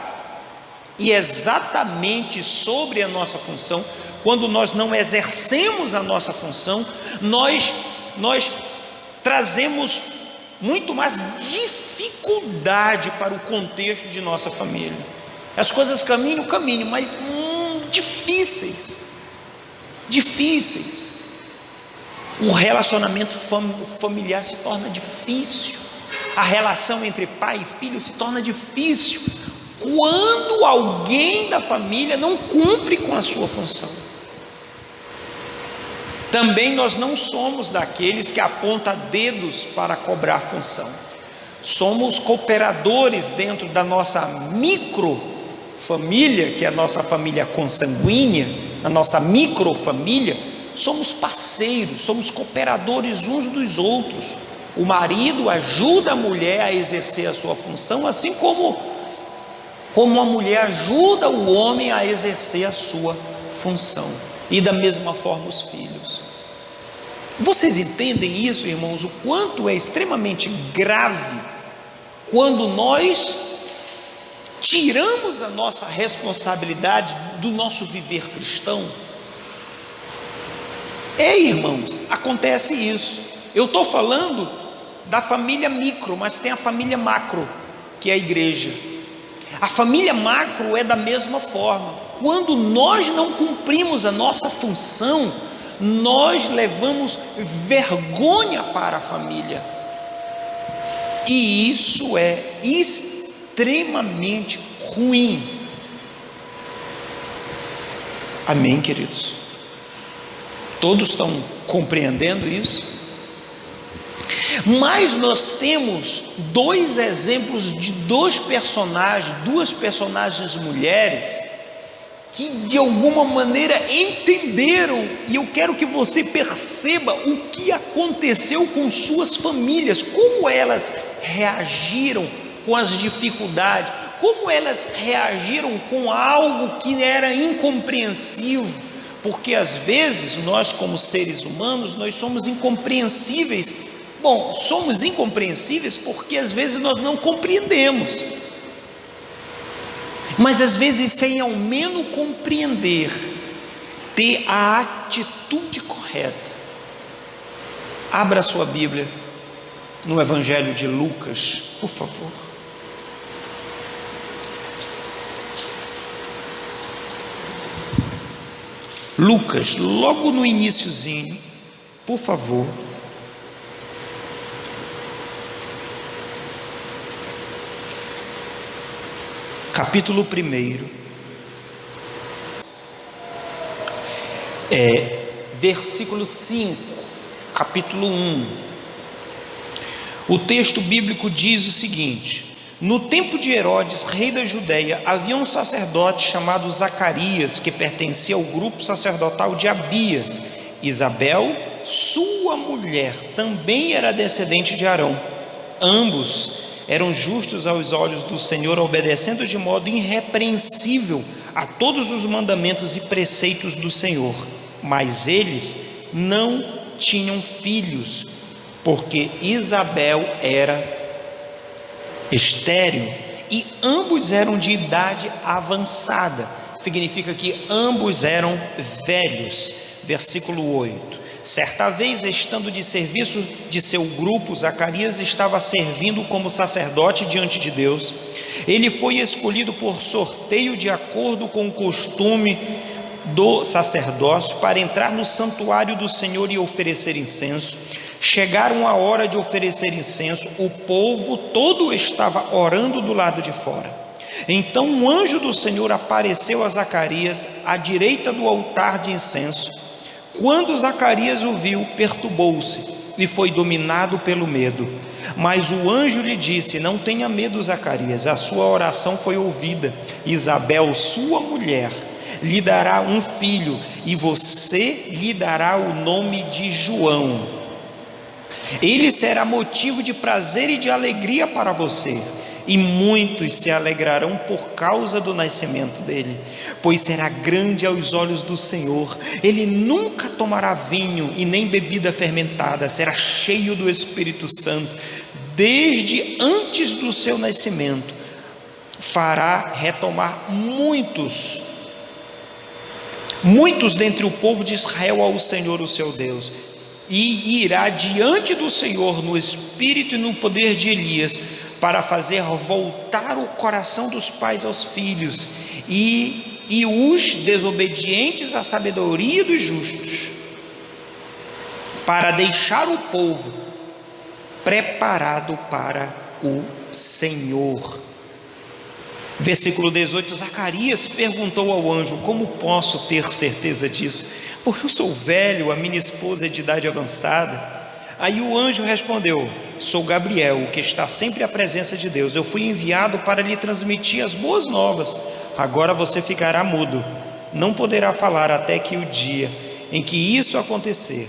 E exatamente sobre a nossa função, quando nós não exercemos a nossa função, nós trazemos muito mais dificuldade para o contexto de nossa família. As coisas caminham, mas difíceis. O relacionamento familiar se torna difícil, a relação entre pai e filho se torna difícil quando alguém da família não cumpre com a sua função. Também nós não somos daqueles que apontam dedos para cobrar função. Somos cooperadores dentro da nossa microfamília, que é a nossa família consanguínea, a nossa microfamília. Somos parceiros, somos cooperadores uns dos outros. O marido ajuda a mulher a exercer a sua função, assim como a mulher ajuda o homem a exercer a sua função. E da mesma forma os filhos. Vocês entendem isso, irmãos? O quanto é extremamente grave quando nós tiramos a nossa responsabilidade do nosso viver cristão? Irmãos, acontece isso. Eu estou falando da família micro, mas tem a família macro, que é a igreja. A família macro é da mesma forma. Quando nós não cumprimos a nossa função, nós levamos vergonha para a família, e isso é extremamente ruim. Amém, queridos? Todos estão compreendendo isso? Mas nós temos dois exemplos de duas personagens mulheres, que de alguma maneira entenderam, e eu quero que você perceba o que aconteceu com suas famílias, como elas reagiram com as dificuldades, como elas reagiram com algo que era incompreensível, porque às vezes nós como seres humanos, nós somos incompreensíveis. Somos incompreensíveis porque às vezes nós não compreendemos, mas às vezes, sem ao menos compreender, ter a atitude correta. Abra sua Bíblia no Evangelho de Lucas, por favor. Lucas, logo no iniciozinho, por favor. Capítulo 1, versículo 5, capítulo 1. O texto bíblico diz o seguinte: no tempo de Herodes, rei da Judeia, havia um sacerdote chamado Zacarias, que pertencia ao grupo sacerdotal de Abias. Isabel, sua mulher, também era descendente de Arão. Ambos eram justos aos olhos do Senhor, obedecendo de modo irrepreensível a todos os mandamentos e preceitos do Senhor. Mas eles não tinham filhos, porque Isabel era estéril e ambos eram de idade avançada. Significa que ambos eram velhos. Versículo 8. Certa vez, estando de serviço de seu grupo, Zacarias estava servindo como sacerdote diante de Deus. Ele foi escolhido por sorteio, de acordo com o costume do sacerdócio, para entrar no santuário do Senhor e oferecer incenso. Chegaram a hora de oferecer incenso, o povo todo estava orando do lado de fora. Então um anjo do Senhor apareceu a Zacarias à direita do altar de incenso. Quando Zacarias o viu, perturbou-se e foi dominado pelo medo. Mas o anjo lhe disse: não tenha medo, Zacarias, a sua oração foi ouvida. Isabel, sua mulher, lhe dará um filho, e você lhe dará o nome de João. Ele será motivo de prazer e de alegria para você, e muitos se alegrarão por causa do nascimento dele, pois será grande aos olhos do Senhor. Ele nunca tomará vinho e nem bebida fermentada, será cheio do Espírito Santo desde antes do seu nascimento. Fará retomar muitos dentre o povo de Israel ao Senhor, o seu Deus, e irá diante do Senhor no espírito e no poder de Elias, para fazer voltar o coração dos pais aos filhos, e os desobedientes à sabedoria dos justos, para deixar o povo preparado para o Senhor. Versículo 18, Zacarias perguntou ao anjo: como posso ter certeza disso? Porque eu sou velho, a minha esposa é de idade avançada. Aí o anjo respondeu: sou Gabriel, o que está sempre à presença de Deus. Eu fui enviado para lhe transmitir as boas novas. Agora você ficará mudo, não poderá falar até que o dia em que isso acontecer,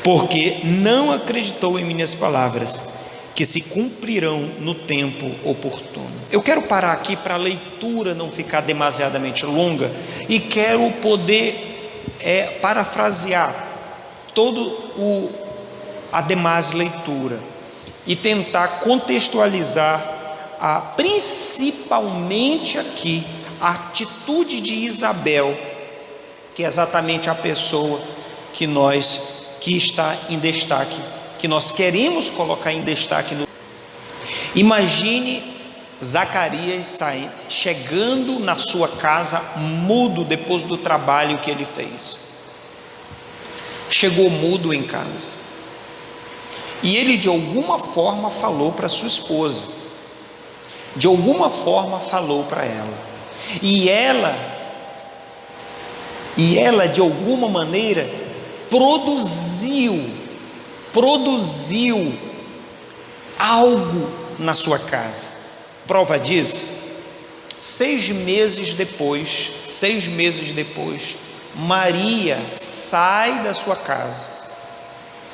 porque não acreditou em minhas palavras, que se cumprirão no tempo oportuno. Eu quero parar aqui para a leitura não ficar demasiadamente longa, e quero poder parafrasear a demais leitura e tentar contextualizar principalmente aqui a atitude de Isabel, que é exatamente a pessoa que está em destaque, que nós queremos colocar em destaque. Imagine Zacarias chegando na sua casa mudo depois do trabalho que ele fez. Chegou mudo em casa, e ele de alguma forma falou para sua esposa, de alguma forma falou para ela, e ela de alguma maneira produziu algo na sua casa. Prova disso, 6 meses depois, Maria sai da sua casa.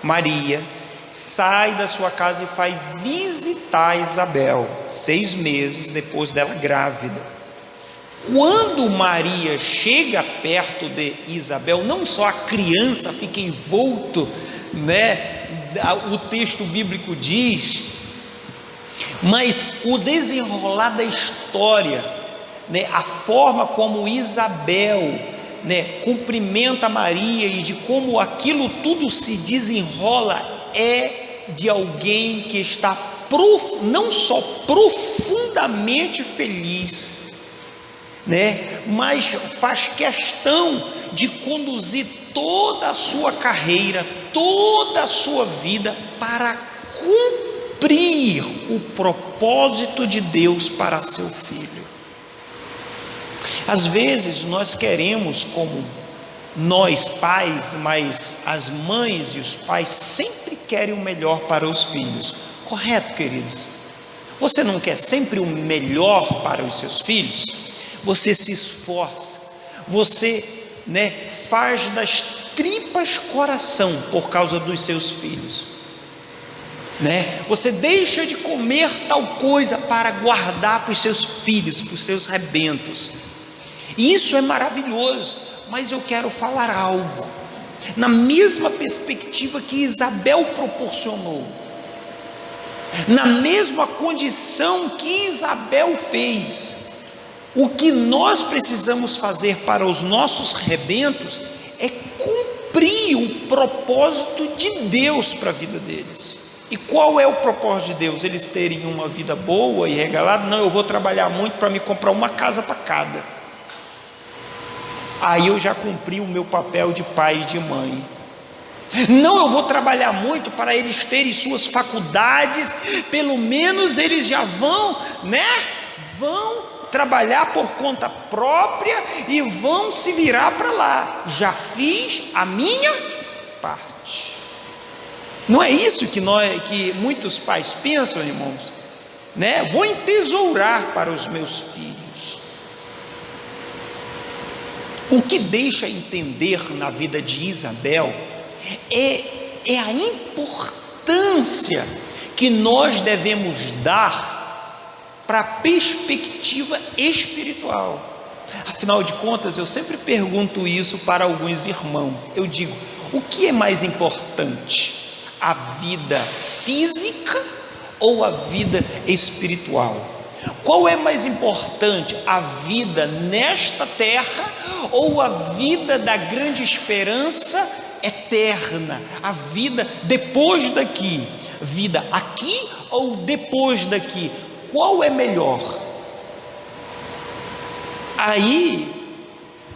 Maria sai da sua casa e vai visitar Isabel, 6 meses depois dela grávida. Quando Maria chega perto de Isabel, não só a criança fica envolto, o texto bíblico diz, mas o desenrolar da história, a forma como Isabel cumprimenta Maria e de como aquilo tudo se desenrola, é de alguém que está não só profundamente feliz, mas faz questão de conduzir toda a sua carreira, toda a sua vida para cumprir o propósito de Deus para seu filho. Às vezes nós queremos, como nós pais, mas as mães e os pais sempre querem o melhor para os filhos, correto, queridos? Você não quer sempre o melhor para os seus filhos? Você se esforça, você faz das tripas coração por causa dos seus filhos, você deixa de comer tal coisa para guardar para os seus filhos, para os seus rebentos. E isso é maravilhoso, mas eu quero falar algo na mesma perspectiva que Isabel proporcionou, na mesma condição que Isabel fez. O que nós precisamos fazer para os nossos rebentos é cumprir o propósito de Deus para a vida deles. E qual é o propósito de Deus? Eles terem uma vida boa e regalada? Não, eu vou trabalhar muito para me comprar uma casa para cada. Aí eu já cumpri o meu papel de pai e de mãe. Não, eu vou trabalhar muito para eles terem suas faculdades, pelo menos eles já vão trabalhar por conta própria e vão se virar para lá. Já fiz a minha parte. Não é isso que muitos pais pensam, irmãos, Vou entesourar para os meus filhos. O que deixa entender na vida de Isabel é é a importância que nós devemos dar para a perspectiva espiritual. Afinal de contas, eu sempre pergunto isso para alguns irmãos. Eu digo: o que é mais importante? A vida física ou a vida espiritual? Qual é mais importante? A vida nesta terra ou a vida da grande esperança eterna? A vida depois daqui? Vida aqui ou depois daqui? Qual é melhor? Aí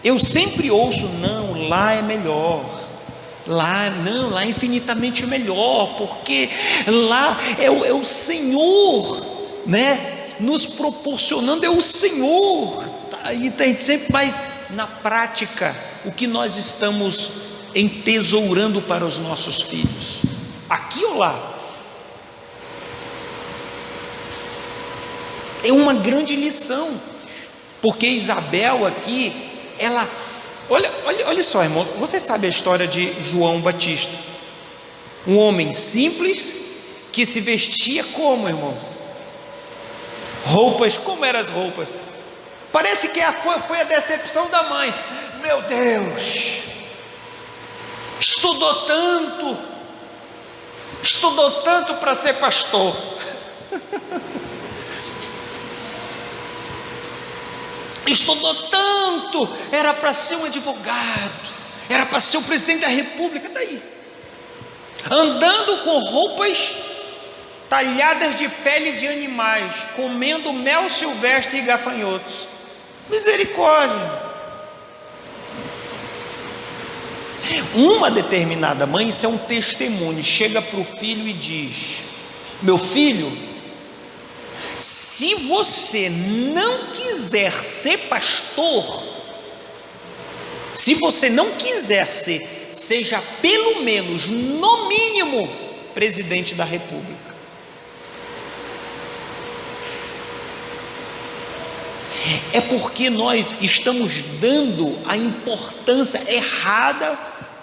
eu sempre ouço: não, lá é melhor. Lá não, lá é infinitamente melhor, porque lá é o Senhor, né, nos proporcionando, é o Senhor. Aí tem sempre, mas na prática, o que nós estamos entesourando para os nossos filhos? Aqui ou lá? É uma grande lição, porque Isabel aqui, ela, olha só, irmão, você sabe a história de João Batista, um homem simples, que se vestia como, irmãos? Roupas, como eram as roupas? Parece que foi a decepção da mãe. Meu Deus, estudou tanto para ser pastor. Estudou tanto, era para ser um advogado, era para ser o presidente da república. Está aí, andando com roupas talhadas de pele de animais, comendo mel silvestre e gafanhotos. Misericórdia. Uma determinada mãe, isso é um testemunho, chega para o filho e diz: meu filho, se você não quiser ser pastor, se você não quiser ser, seja pelo menos, no mínimo, presidente da república. É porque nós estamos dando a importância errada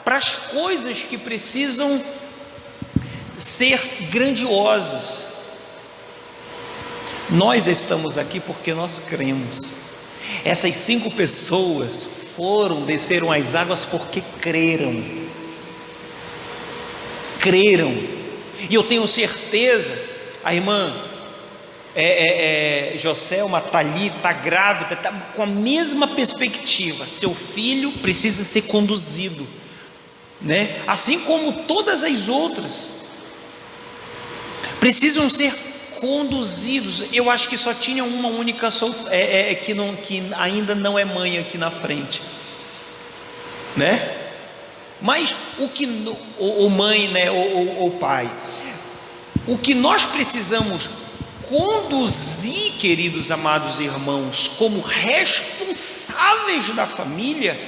para as coisas que precisam ser grandiosas. Nós estamos aqui porque nós cremos. Essas 5 pessoas desceram as águas porque creram. E eu tenho certeza, a irmã Joselma está ali, está grávida, está com a mesma perspectiva. Seu filho precisa ser conduzido, né? Assim como todas as outras precisam ser conduzidos. Eu acho que só tinha uma única que ainda não é mãe aqui na frente, né? Mas ou mãe, né? Ou pai. O que nós precisamos conduzir, queridos amados irmãos, como responsáveis da família,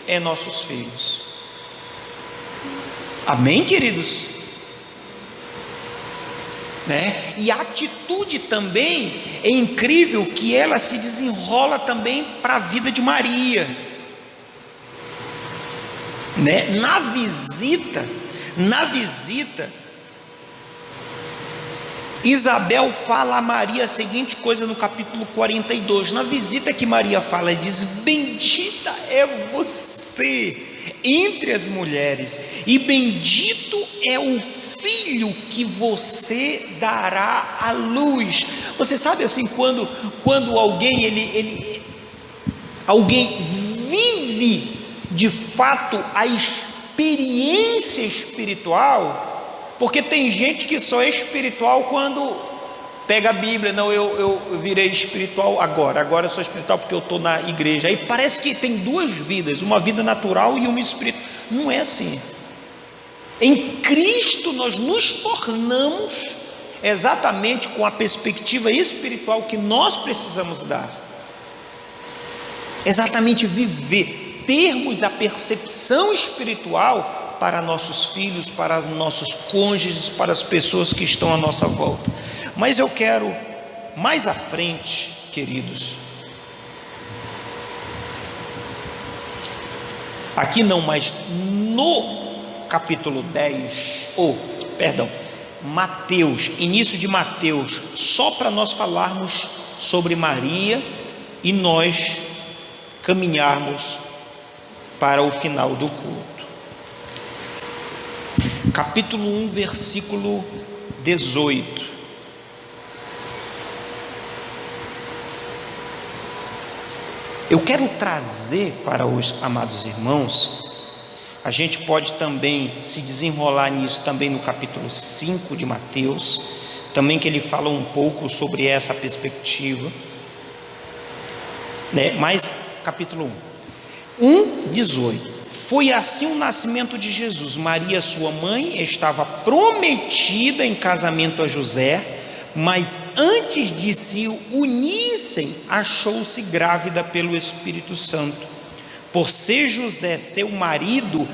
é nossos filhos. Amém, queridos? Né? E a atitude também é incrível, que ela se desenrola também para a vida de Maria, né? Na visita, Isabel fala a Maria a seguinte coisa no capítulo 42, na visita que Maria fala, diz: bendita é você entre as mulheres, e bendito é o filho que você dará à luz. Você sabe assim, quando alguém alguém vive de fato a experiência espiritual, porque tem gente que só é espiritual quando pega a Bíblia. Não, eu virei espiritual agora eu sou espiritual porque eu estou na igreja. Aí parece que tem 2 vidas, uma vida natural e uma espiritual. Não é assim. Em Cristo nós nos tornamos exatamente com a perspectiva espiritual que nós precisamos dar. Exatamente viver, termos a percepção espiritual para nossos filhos, para nossos cônjuges, para as pessoas que estão à nossa volta. Mas eu quero mais à frente, queridos, aqui não, mas no capítulo 10, Mateus, início de Mateus, só para nós falarmos sobre Maria e nós caminharmos para o final do culto. Capítulo 1, versículo 18. Eu quero trazer para os amados irmãos, a gente pode também se desenrolar nisso também no capítulo 5 de Mateus, também que ele fala um pouco sobre essa perspectiva, né? Mas capítulo 1:18. Foi assim o nascimento de Jesus. Maria, sua mãe, estava prometida em casamento a José, mas antes de se unissem, achou-se grávida pelo Espírito Santo. Por ser José seu marido,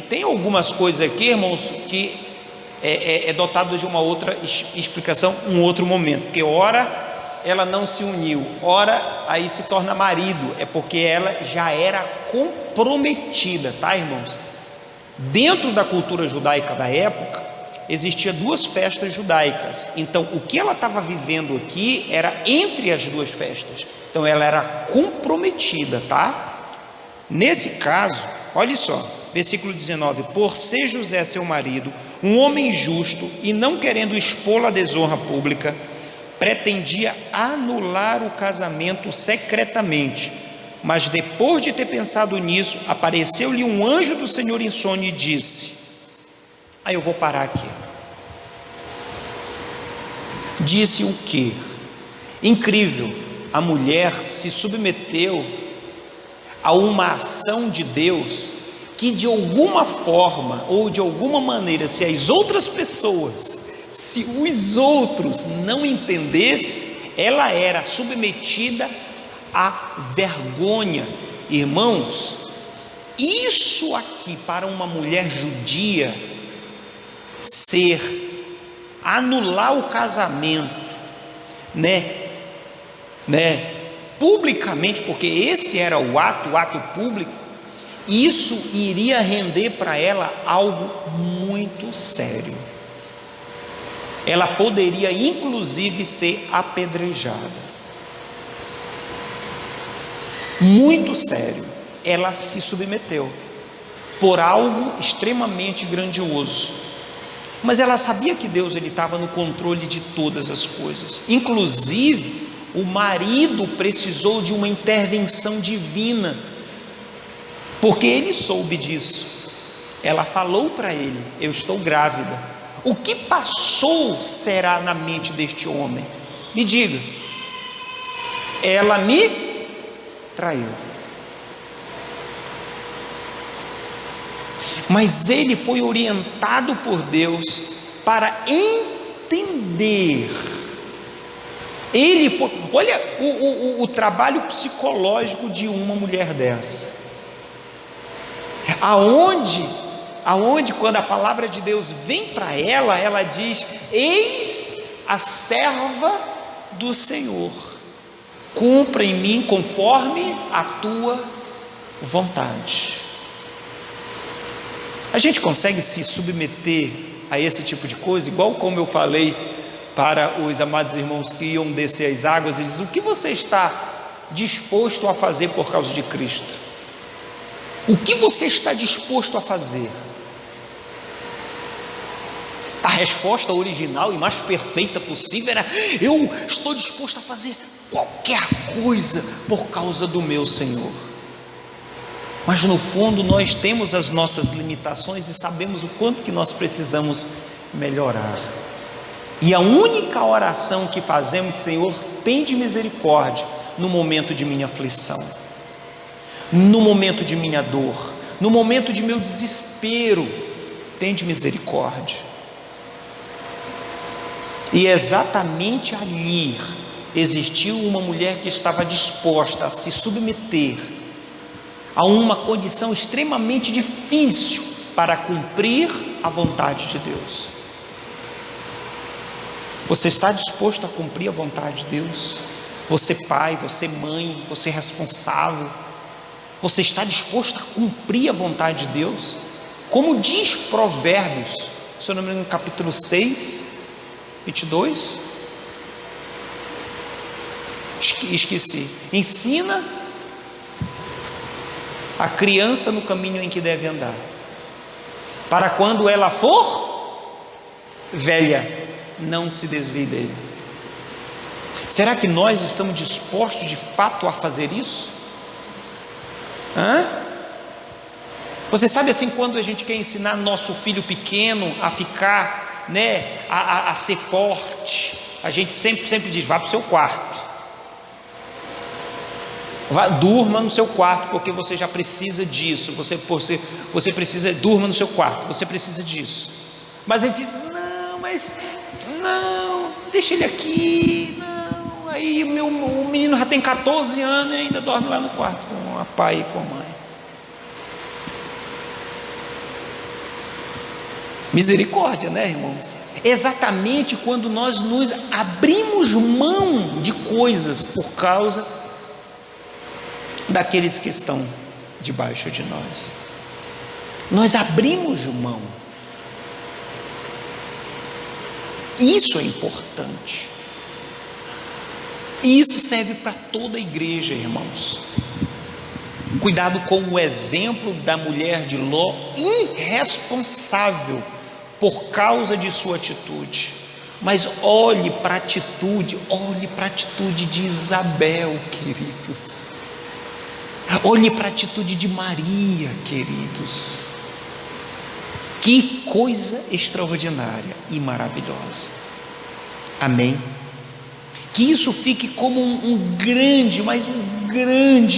tem algumas coisas aqui, irmãos, que é dotado de uma outra explicação, um outro momento, porque ora ela não se uniu, ora aí se torna marido, é porque ela já era comprometida, tá, irmãos? Dentro da cultura judaica da época, existia duas festas judaicas, então o que ela estava vivendo aqui era entre as duas festas, então ela era comprometida, tá? Nesse caso, olha só, versículo 19: por ser José seu marido, um homem justo e não querendo expô-la à desonra pública, pretendia anular o casamento secretamente, mas depois de ter pensado nisso, apareceu-lhe um anjo do Senhor em sonho e disse, aí eu vou parar aqui, disse o quê? Incrível, a mulher se submeteu a uma ação de Deus, que de alguma forma, ou de alguma maneira, se as outras pessoas, se os outros não entendessem, ela era submetida à vergonha. Irmãos, isso aqui para uma mulher judia, anular o casamento, publicamente, porque esse era o ato público, isso iria render para ela algo muito sério. Ela poderia inclusive ser apedrejada. Muito sério. Ela se submeteu por algo extremamente grandioso. Mas ela sabia que Deus estava no controle de todas as coisas. Inclusive, o marido precisou de uma intervenção divina, porque ele soube disso. Ela falou para ele: eu estou grávida. O que passou será na mente deste homem? Me diga. Ela me traiu. Mas ele foi orientado por Deus para entender. Ele foi, olha o trabalho psicológico de uma mulher dessa. Aonde quando a palavra de Deus vem para ela, ela diz: eis a serva do Senhor, cumpra em mim conforme a tua vontade. A gente consegue se submeter a esse tipo de coisa, igual como eu falei para os amados irmãos que iam descer as águas, e diz: o que você está disposto a fazer por causa de Cristo? O que você está disposto a fazer? A resposta original e mais perfeita possível era: eu estou disposto a fazer qualquer coisa por causa do meu Senhor. Mas no fundo nós temos as nossas limitações e sabemos o quanto que nós precisamos melhorar. E a única oração que fazemos: Senhor, tende misericórdia no momento de minha aflição, no momento de minha dor, no momento de meu desespero, tende misericórdia. E exatamente ali existiu uma mulher que estava disposta a se submeter a uma condição extremamente difícil para cumprir a vontade de Deus. Você está disposto a cumprir a vontade de Deus? Você pai, você mãe, você responsável, você está disposto a cumprir a vontade de Deus? Como diz Provérbios, se eu não me engano, no capítulo 6, 22, esqueci, ensina a criança no caminho em que deve andar, para quando ela for velha, não se desvie dele. Será que nós estamos dispostos de fato a fazer isso? Você sabe assim, quando a gente quer ensinar nosso filho pequeno a ficar, né, a ser forte, a gente sempre diz: vá para o seu quarto, durma no seu quarto, porque você já precisa disso, você precisa, durma no seu quarto, você precisa disso. Mas a gente diz: não, deixa ele aqui, não. Aí o menino já tem 14 anos e ainda dorme lá no quarto com a pai e com a mãe. Misericórdia, né, irmãos? Exatamente quando nós nos abrimos mão de coisas por causa daqueles que estão debaixo de nós. Nós abrimos mão. Isso é importante. E isso serve para toda a igreja, irmãos. Cuidado com o exemplo da mulher de Ló, irresponsável por causa de sua atitude. Mas olhe para a atitude de Isabel, queridos. Olhe para a atitude de Maria, queridos. Que coisa extraordinária e maravilhosa. Amém? Que isso fique como um grande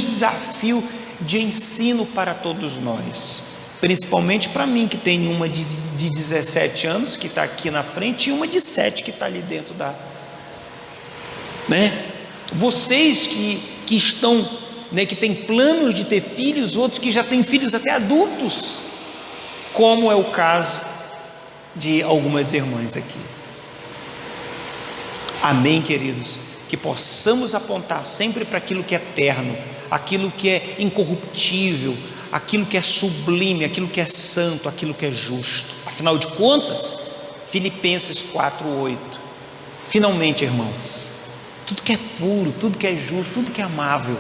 desafio de ensino para todos nós, principalmente para mim, que tenho uma de 17 anos que está aqui na frente e uma de 7 que está ali dentro né? Vocês que estão, né, que têm planos de ter filhos, outros que já têm filhos até adultos, como é o caso de algumas irmãs aqui. Amém, queridos? Que possamos apontar sempre para aquilo que é eterno, aquilo que é incorruptível, aquilo que é sublime, aquilo que é santo, aquilo que é justo. Afinal de contas, Filipenses 4:8. Finalmente, irmãos, tudo que é puro, tudo que é justo, tudo que é amável,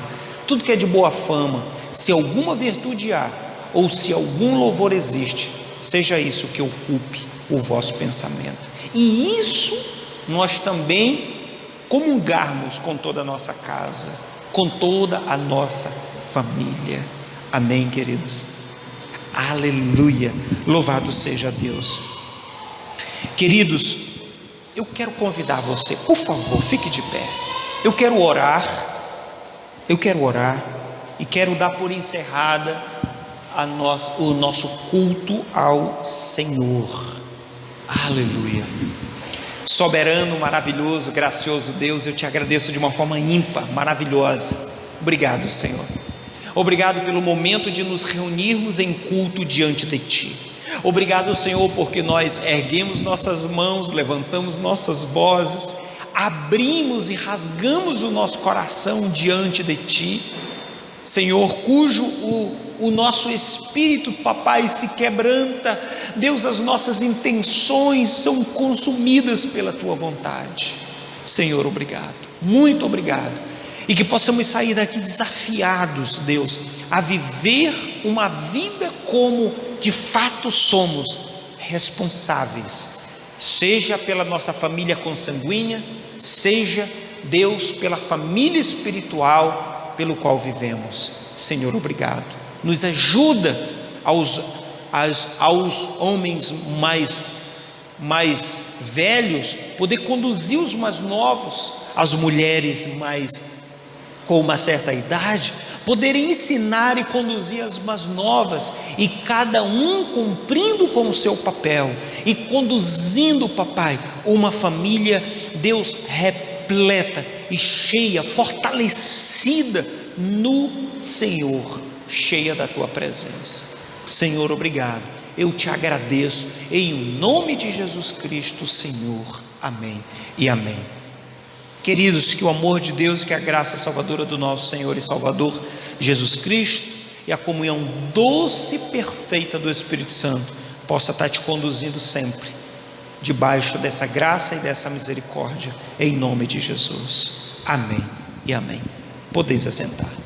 tudo que é de boa fama, se alguma virtude há, ou se algum louvor existe, seja isso que ocupe o vosso pensamento. E isso nós também comungarmos com toda a nossa casa, com toda a nossa família. Amém, queridos? Aleluia, louvado seja Deus. Queridos, eu quero convidar você, por favor, fique de pé. Eu quero orar e quero dar por encerrada o nosso culto ao Senhor. Aleluia. Soberano, maravilhoso, gracioso Deus, eu te agradeço de uma forma ímpar, maravilhosa. Obrigado, Senhor. Obrigado pelo momento de nos reunirmos em culto diante de Ti. Obrigado, Senhor, porque nós erguemos nossas mãos, levantamos nossas vozes, abrimos e rasgamos o nosso coração diante de Ti, Senhor, cujo o nosso espírito, papai, se quebranta. Deus, as nossas intenções são consumidas pela Tua vontade. Senhor, obrigado, muito obrigado, e que possamos sair daqui desafiados, Deus, a viver uma vida como de fato somos, responsáveis, seja pela nossa família consanguínea, seja, Deus, pela família espiritual pelo qual vivemos. Senhor, obrigado. Nos ajuda aos homens mais velhos poder conduzir os mais novos, as mulheres com uma certa idade poderem ensinar e conduzir as mais novas, e cada um cumprindo com o seu papel e conduzindo, papai, uma família, Deus, repleta e cheia, fortalecida no Senhor, cheia da Tua presença. Senhor, obrigado, eu te agradeço, em nome de Jesus Cristo, Senhor, amém e amém. Queridos, que o amor de Deus, que a graça salvadora do nosso Senhor e Salvador Jesus Cristo, e a comunhão doce e perfeita do Espírito Santo possa estar te conduzindo sempre debaixo dessa graça e dessa misericórdia, em nome de Jesus. Amém e amém. Podeis assentar.